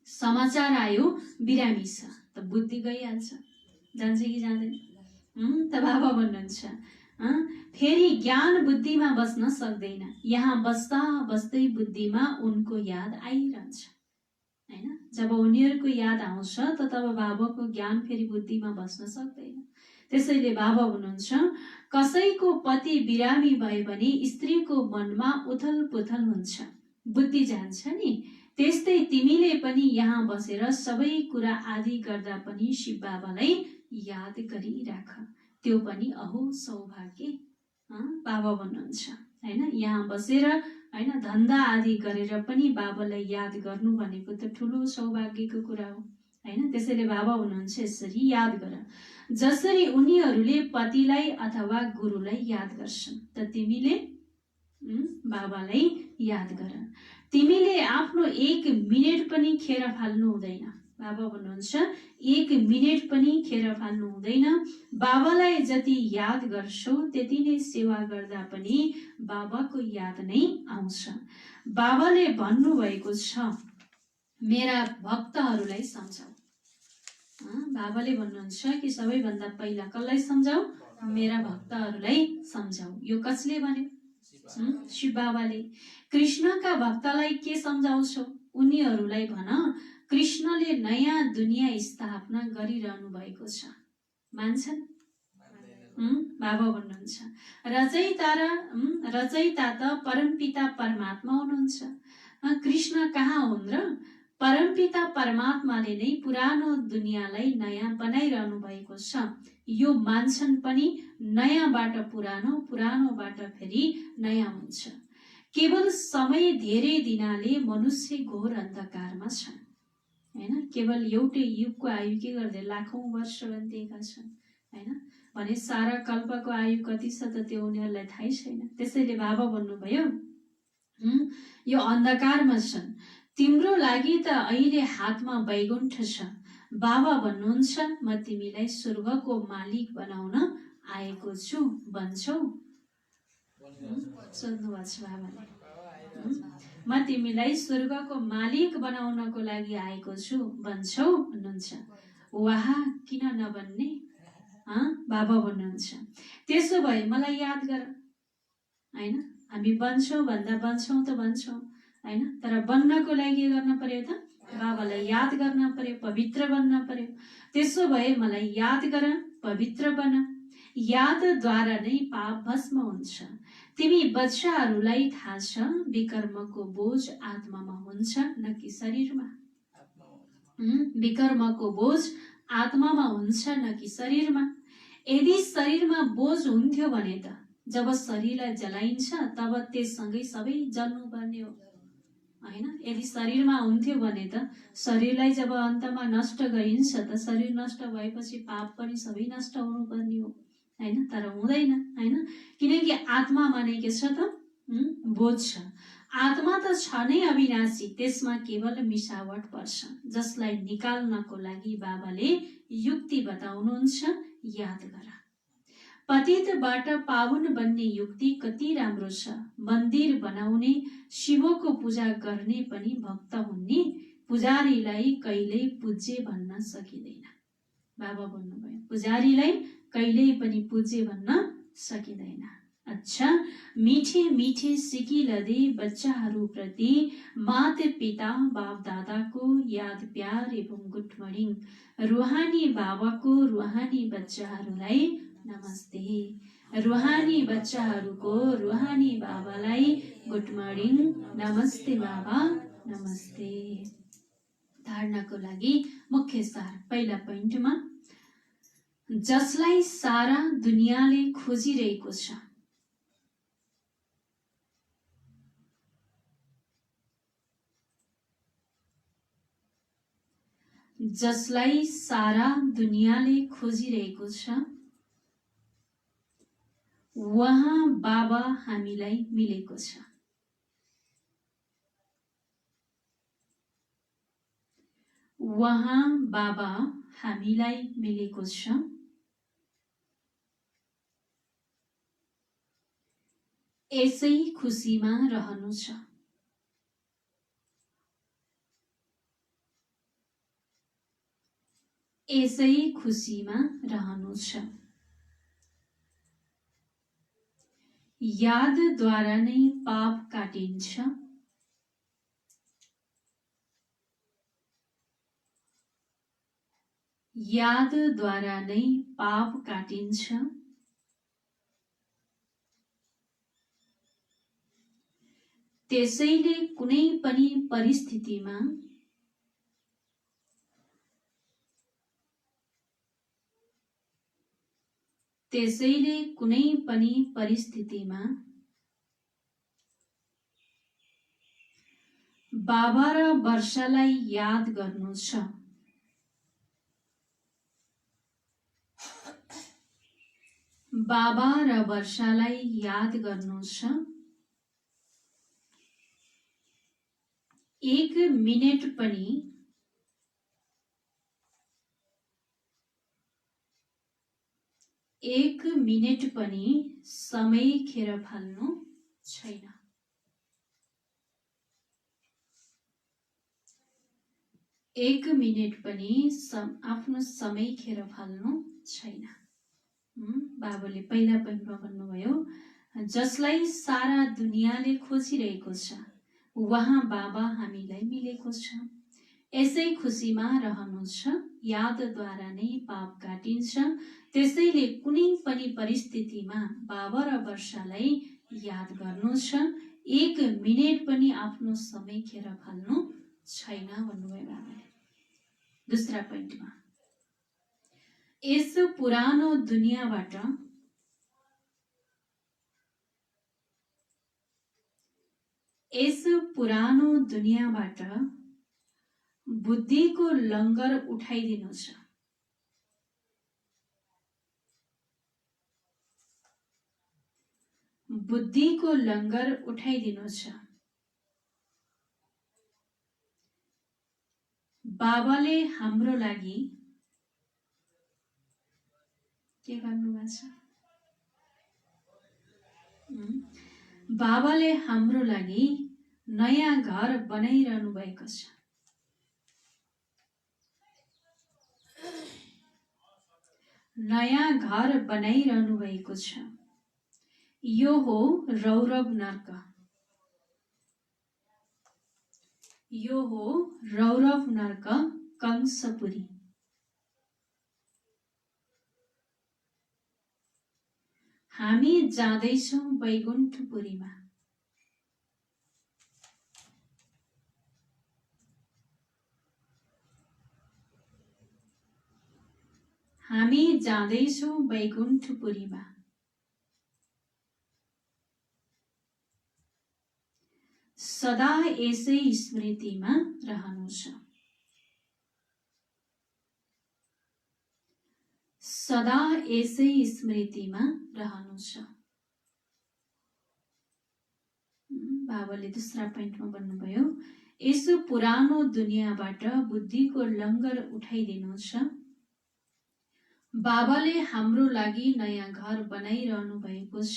समाचार आयो बिरामी छ, त बुद्धि गइहाल्छ, जान्छ कि जाँदैन? त बाबा भन्नुहुन्छ फेरि ज्ञान बुद्धिमा बस्न सक्दैन। यहाँ बस्दा बस्दै बुद्धिमा उनको याद आइरहन्छ हैन। जब उनीहरूको याद आउँछ त तब बाबाको ज्ञान फेरि बुद्धिमा बस्न सक्दैन। त्यसैले बाबा हुनुहुन्छ कसैको पति बिरामी भए भने स्त्रीको मनमा उथल पुथल हुन्छ, बुद्धि जान्छ नि। त्यस्तै तिमीले पनि यहाँ बसेर सबै कुरा आदि गर्दा पनि शिव बाबालाई याद गरिराख, त्यो पनि अहो सौभाग्य। बाबा भन्नुहुन्छ हैन, यहाँ बसेर हैन धन्दा आदि गरेर पनि बाबालाई याद गर्नु भनेको त ठुलो सौभाग्यको कुरा हो हैन। त्यसैले बाबा हुनुहुन्छ यसरी याद गर। जसरी उनीहरूले पतिलाई अथवा गुरुलाई याद गर्छन् त तिमीले बाबालाई याद गर। तिमीले आफ्नो 1 मिनेट पनि खेर फाल्नु हुँदैन। बाबा भन्नुहुन्छ 1 मिनेट पनि खेर फाल्नु हुँदैन। बाबालाई जति याद गर्छौ त्यति नै सेवा गर्दा पनि बाबाको याद नै आउँछ। बाबाले भन्नुभएको छ मेरा भक्तहरूलाई सम्झाऊ। बाबाले भन्नुहुन्छ कि सबैभन्दा पहिला कसलाई सम्झाऊ? मेरा भक्तहरूलाई सम्झाऊ। यो कसले भन्यो? शिव बाबाले। कृष्णका भक्तलाई के सम्झाउँछौ? उनीहरूलाई भन कृष्णले नयाँ दुनियाँ स्थापना गरिरहनु भएको छ। मान्छन्? बाबा भन्नुहुन्छ रचयिता त परमपिता परमात्मा हुनुहुन्छ। कृष्ण कहाँ हुन् र? परमपिता परमात्माले नै पुरानो दुनियाँलाई नयाँ बनाइरहनु भएको छ। यो मान्छन् पनि नयाँबाट पुरानो, पुरानोबाट फेरि नयाँ हुन्छ। केवल समय धेरै दिनाले मनुष्य घोर अन्धकारमा छन् हैन। केवल एउटै युगको आयु के गर्दै लाखौं वर्ष दिएका छन् हैन। भने सारा कल्पको आयु कति छ त त्यो उनीहरूलाई थाहै छैन। त्यसैले बाबा भन्नुभयो यो अन्धकारमा छन्। तिम्रो लागि त अहिले हातमा वैकुण्ठ छ। बाबा भन्नुहुन्छ म तिमीलाई स्वर्गको मालिक बनाउन आएको छु भन्छौ। सोध्नुभएको छ बाबाले। म तिमीलाई स्वर्गको मालिक बनाउनको लागि आएको छु भन्छौ भन्नुहुन्छ। वाह, किन नभन्ने? बाबा भन्नुहुन्छ त्यसो भए मलाई याद गर हैन। हामी बन्छौँ भन्दा बन्छौँ त बन्छौँ हैन, तर बन्नको लागि के गर्न पर्यो त? बाबालाई याद गर्न पर्यो, पवित्र बन्न पर्यो। त्यसो भए मलाई याद गर, पवित्र बन। यादद्वारा नै पाप भस्म हुन्छ। तिमी बच्चाहरूलाई थाहा छ विकर्मको बोझ आत्मामा हुन्छ न कि शरीरमा? विकर्मको बोझ आत्मामा हुन्छ न कि शरीरमा? यदि शरीरमा बोझ हुन्थ्यो भने त जब शरीरलाई जलाइन्छ तब त्यससँगै सबै जल्नुपर्ने हो हैन। यदि शरीरमा हुन्थ्यो भने त शरीरलाई जब अन्तमा नष्ट गरिन्छ त शरीर नष्ट भएपछि पाप पनि सबै नष्ट हुनुपर्ने हो हैन। तर हुँदैन हैन, किनकि आत्मामा नै के छ त? बोझ छ। आत्मा त छ नै अविनाशी, त्यसमा केवल मिसावट पर्छ, जसलाई निकाल्नको लागि बाबाले युक्ति बताउनुहुन्छ। याद गर। पतितबाट पावन बन्ने युक्ति कति राम्रो छ। मन्दिर बनाउने, शिवको पूजा गर्ने पनि भक्त हुने, पुजारीलाई कहिल्यै पूज्य भन्न सकिँदैन। बाबा भन्नुभयो। पुजारीलाई कहिल्यै पनि पूज्य भन्न सकिँदैन। अच्छा, मीठे मीठे सिकी लदे बच्चाहरूप्रति माता पिता बाप दादाको याद प्यार एवं गुड मर्निङ। रुहानी बाबाको रुहानी बच्चाहरूलाई नमस्ते। रुहानी बच्चाहरूको रुहानी बाबालाई गुड मर्निङ, नमस्ते बाबा, नमस्ते। धारणाको लागि मुख्य सार। पहिला पोइन्टमा, जसलाई सारा दुनियाँले खोजिरहेको छ, जसलाई सारा दुनियाँले खोजिरहेको छ, वहाँ बाबा हामीलाई मिलेको छ। वहाँ बाबा हामीलाई मिलेको छ। यसै खुसीमा रहनु छ। यसै खुसीमा रहनु छ। यादद्वारा नै पाप काटिन्छ। यादद्वारा नै पाप काटिन्छ। त्यसैले कुनै पनि परिस्थितिमा बाबा र वर्षालाई याद गर्नु छ। बाबा र वर्षालाई याद गर्नु छ। 1 मिनेट पनि समय खेर फाल्नु छैन। 1 मिनेट पनि आफ्नो समय खेर फाल्नु छैन। बाबाले पहिला पोइन्टमा भन्नुभयो, जसलाई सारा दुनियाँले खोजिरहेको छ, वहाँ बाबा हामीलाई मिलेको छ। यसै खुसीमा रहनु छ। यादद्वारा नै पाप काटिन्छ। त्यसैले कुनै पनि परिस्थितिमा बाबा र वर्षालाई याद गर्नु छ। 1 मिनेट पनि आफ्नो समय खेर फाल्नु छैन भन्नुभयो बाबाले। दोस्रा पोइन्टमा, यस पुरानो दुनियाँबाट बुद्धिको लङ्गर उठाइदिनु छ। बुद्धिको लङ्गर उठाइदिनु छ। बाबाले हाम्रो लागि के गर्नुभएको छ? बाबाले हाम्रो लागि नयाँ घर बनाइरहनु भएको छ। नयाँ घर बनाइरहनु भएको छ। यो हो रौरव नर्क। यो हो रौरव नर्क, कंसपुरी। हामी जाँदैछौँ वैकुण्ठपुरीमा। हामी जाँदैछौँ वैकुण्ठपुरीमा। सदा यसै स्मृतिमा रहनु छ। सदा यसै स्मृतिमा रहनु छ। बाबाले दोस्रा पोइन्टमा भन्नुभयो, यसो पुरानो दुनियाँबाट बुद्धिको लङ्गर उठाइदिनु छ। बाबाले हाम्रो लागि नयाँ घर बनाइरहनु भएको छ।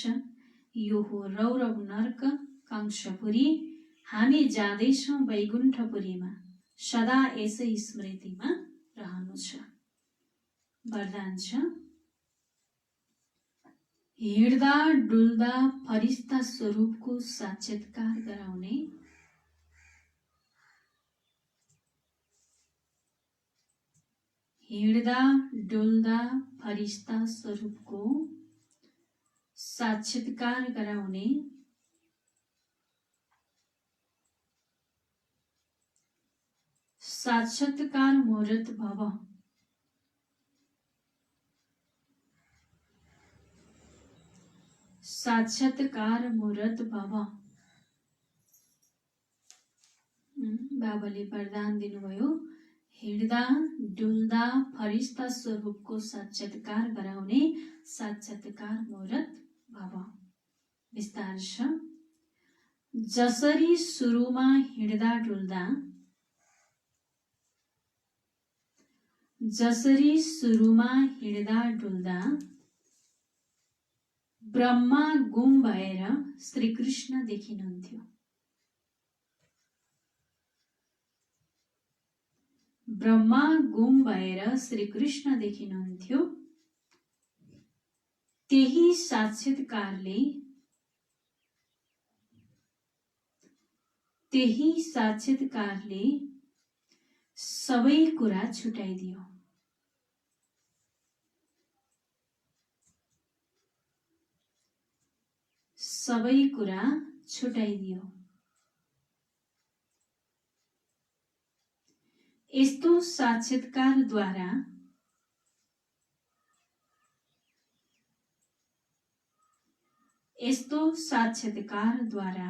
यो हो रौरव नर्क, कंसपुरी। हामी जाँदैछौँ वैकुण्ठपुरीमा। सदा यसै स्मृतिमा रहनु छ। वरदान छ, हिँड्दा डुल्दा फरिस्ता स्वरूपको साक्षात्कार गराउने, हिँड्दा डुल्दा फरिस्ता स्वरूपको साक्षात्कार गराउने, साक्षात्कार मुहूर्त भव, साक्षात्कार मुहूर्त भव। बाबाले वरदान दिनुभयो, हिँड्दा डुल्दा फरिस्ता स्वरूपको साक्षात्कार गराउने, साक्षात्कार मुहूर्त भव। विस्तार छ, जसरी सुरुमा हिँड्दा डुल्दा, जसरी सुरुमा हिँड्दा डुल्दा ब्रह्मा गुम भएर श्रीकृष्ण देखिनुहुन्थ्यो, ब्रह्मा गुम भएर श्रीकृष्ण देखिनुहुन्थ्यो, त्यही साक्षात्कारले, त्यही साक्षात्कारले सबै कुरा छुटाइदियो, सबै कुरा छुटाइदियो। यस्तो साक्षात्कारद्वारा यस्तो साक्षात्कारद्वारा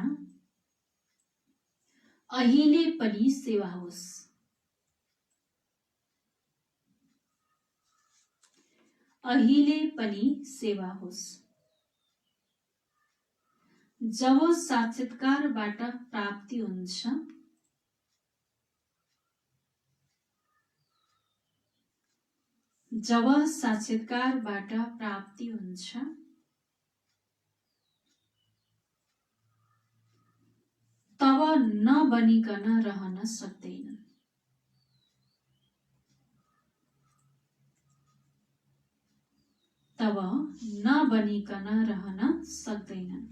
अहिले पनि सेवा होस्, अहिले पनि सेवा होस्। जब साक्षात्कारबाट प्राप्ति हुन्छ, जब साक्षात्कारबाट प्राप्ति हुन्छ, तब नबनिकन रहन सक्दैनन्, तब नबनिकन रहन सक्दैनन्।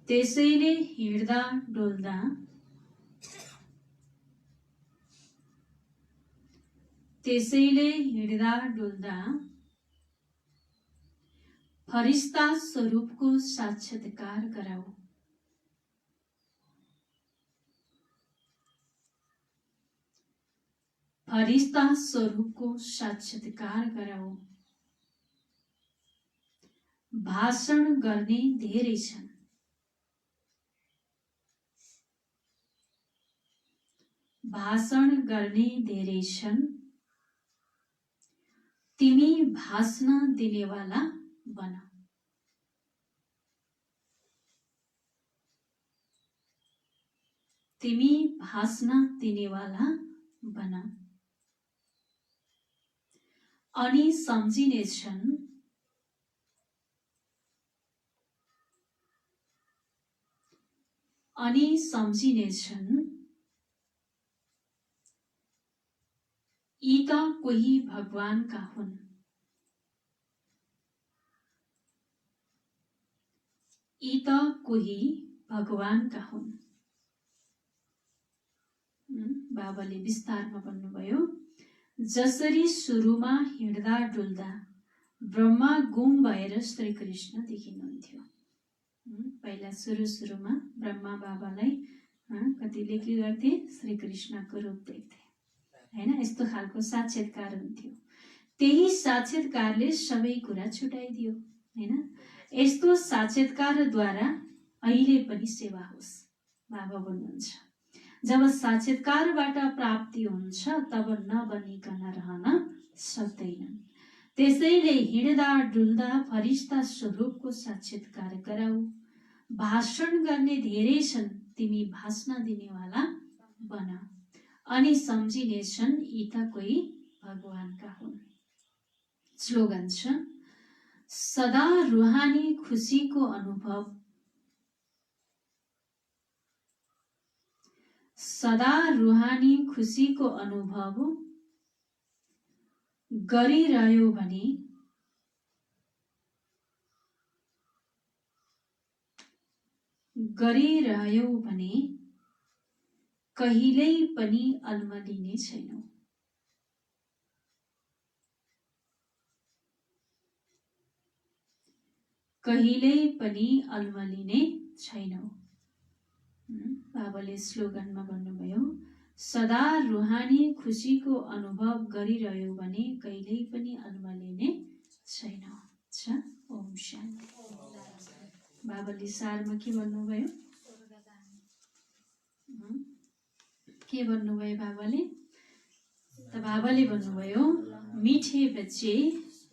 त्यसैले हिँड्दा डुल्दा, त्यसैले हिँड्दा डुल्दा फरिस्ता स्वरूपको साक्षात्कार गराऊ, फरिस्ता स्वरूपको साक्षात्कार गराऊ। भाषण गर्ने धेरै छन्, भाषण गर्ने धेरै छन्, तिमी भाषण दिनेवाला बन, तिमी भाषण दिनेवाला बन। अनि सम्झिनेछन्, अनि सम्झिनेछन्, यी त कोही भगवानका हुन्, यी त कोही भगवानका हुन्। बाबाले विस्तारमा भन्नुभयो, जसरी सुरुमा हिँड्दा डुल्दा ब्रह्मा गुम भएर श्रीकृष्ण देखिनुहुन्थ्यो। पहिला सुरुमा ब्रह्मा बाबालाई कतिले के गर्थे, श्रीकृष्णको रूप देख्थे हैन, यस्तो खालको साक्षात्कार हुन्थ्यो। त्यही साक्षात्कारले सबै कुरा छुटाइदियो हैन। यस्तो साक्षात्कारद्वारा अहिले पनि सेवा होस्, बाबा भन्नुहुन्छ। जब साक्षात्कारबाट प्राप्ति हुन्छ तब नबनिकन रहन सक्दैनन्। त्यसैले हिँड्दा डुल्दा फरिस्ता स्वरूपको साक्षात्कार गराऊ। भाषण गर्ने धेरै छन्, तिमी भाषण दिनेवाला बन। अनि सम्झिनेछन्, यी त कोही भगवानका हुन्। स्लोगन छ, सदा रुहानी खुसीको अनुभव, सदा रुहानी खुसीको अनुभव गरिरह्यो भने कहिल्यै पनि अल्मलिने छैनौ। कहिल्यै पनि अल्मलिने छैनौ। बाबाले स्लोगनमा भन्नुभयो, सदा रुहानी खुसीको अनुभव गरिरह्यो भने कहिल्यै पनि अल्मलिने छैनौ। ओम शान्ति। बाबाले सारमा के भन्नुभयो? के भन्नुभयो बाबाले? त बाबाले भन्नुभयो, मिठे बच्चे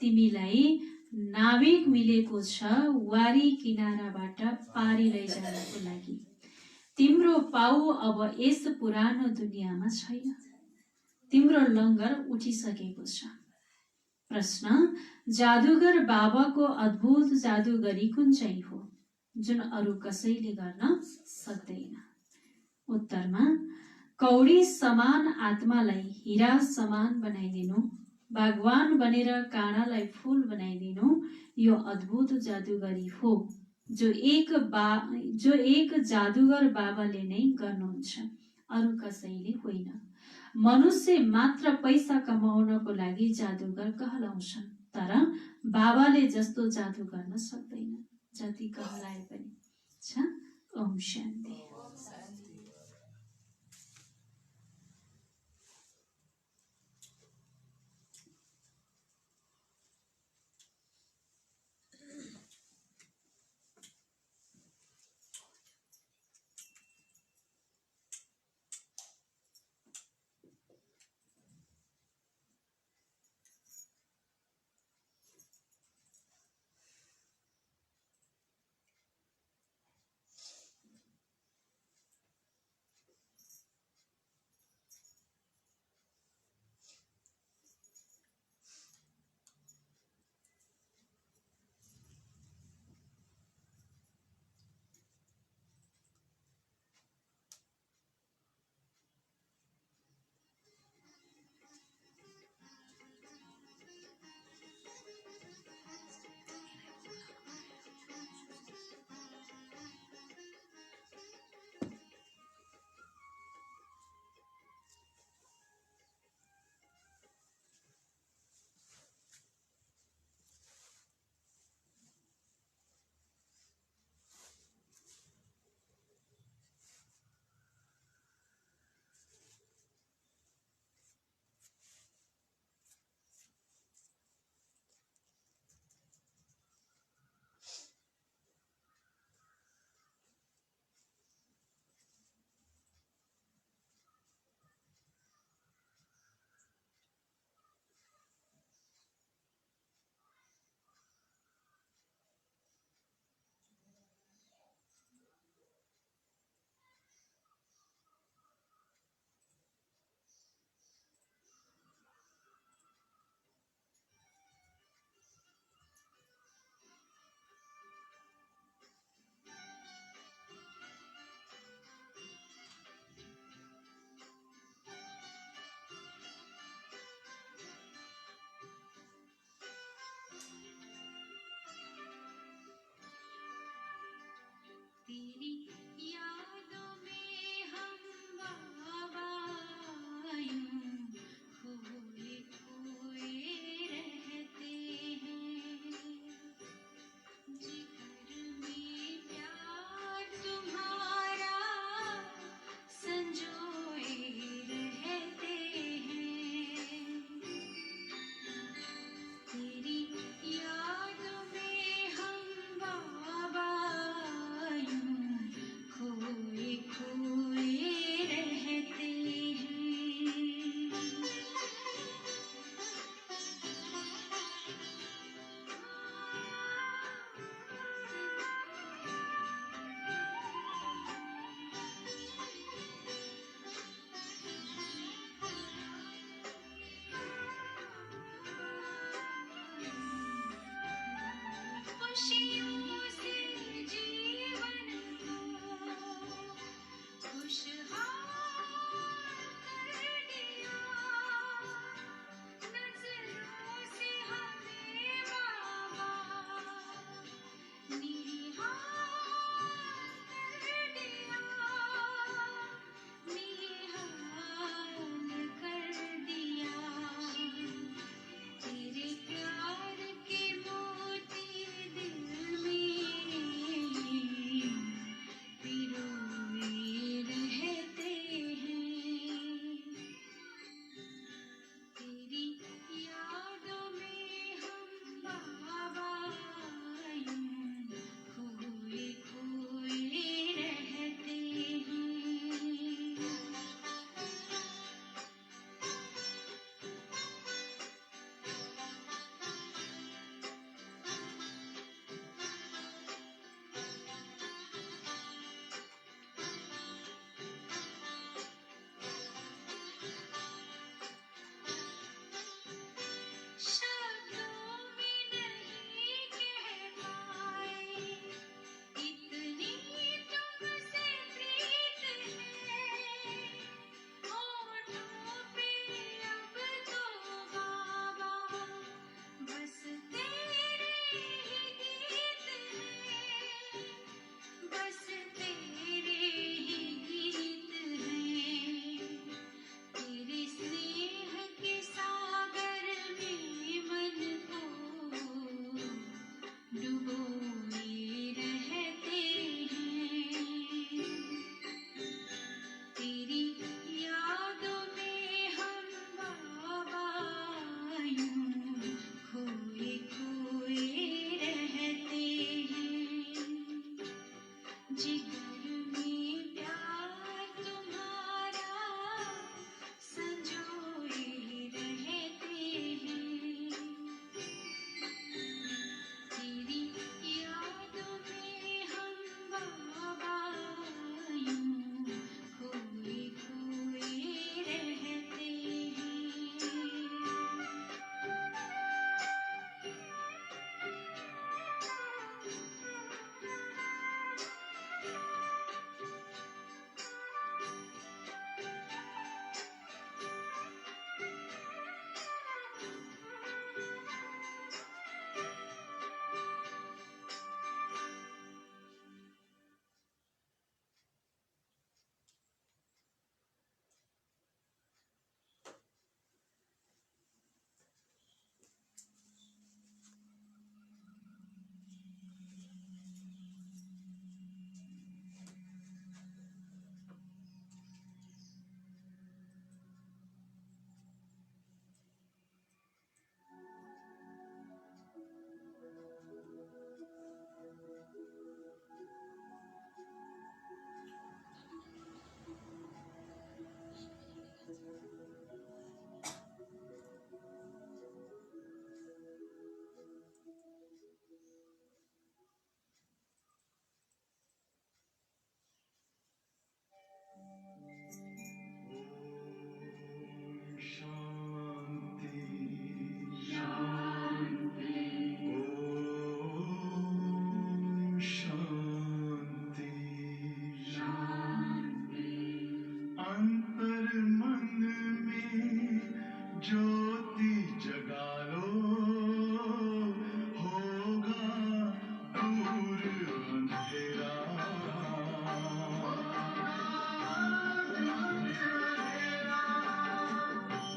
तिमीलाई नाविक मिलेको छ वारी किनाराबाट पारी लैजानको लागि। तिम्रो पाउ अब यस पुरानो दुनियाँमा छैन। तिम्रो लङ्गर उठिसकेको छ। प्रश्न, जादुगर बाबाको अद्भुत जादुगरी कुन चाहिँ हो जुन अरू कसैले गर्न सक्दैन? उत्तरमा, कौडी समान आत्मालाई हीरा समान बनाइदिनु, बागवान बनेर काँडालाई फूल बनाइदिनु यो अद्भुत जादुगरी हो जो एक जादुगर बाबाले नै गर्नुहुन्छ, अरू कसैले होइन। मनुष्य मात्र पैसा कमाउनको लागि जादुगर कहलाउँछन्, तर बाबाले जस्तो जादु गर्न सक्दैन, जति कहलाए पनि। ओम शान्ति।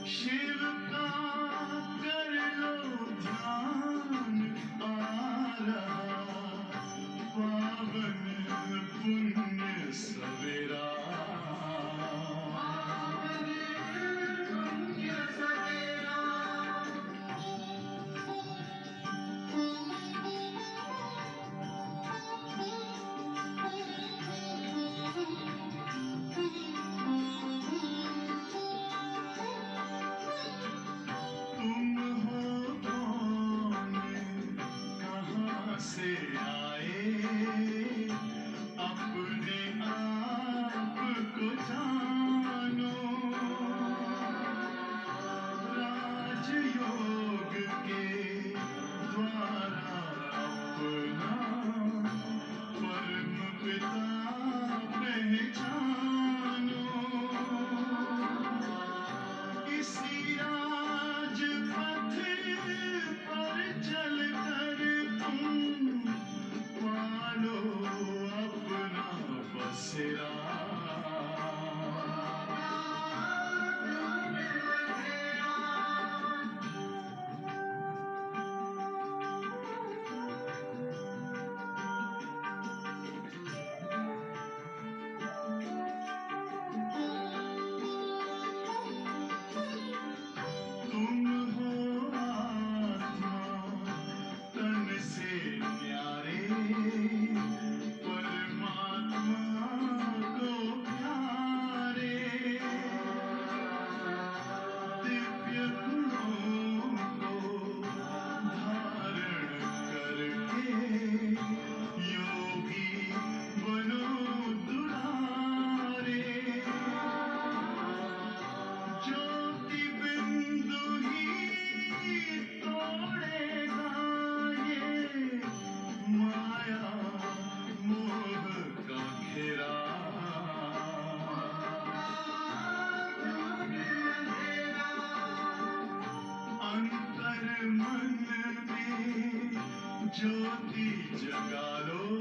शिव का कर लो ध्यान आ रहा पावन पुण्य सवेरा तुम हो कौन कहाँ से आए अपने आप को जानो राजयोग के द्वारा अपना परम पिता पहचानो इसी राजपथ पर चलकर तुम पालो अपना बसेरा तुम हो आत्मा तन से न्यारे परमात्मा को प्यारे दिव्य गुणों को धारण करके योगी बनो दुलारे ज्योति बिंदु ही तोड़ेगा ये माया मोह का घेरा अंतर मन में ज्योति जगा लो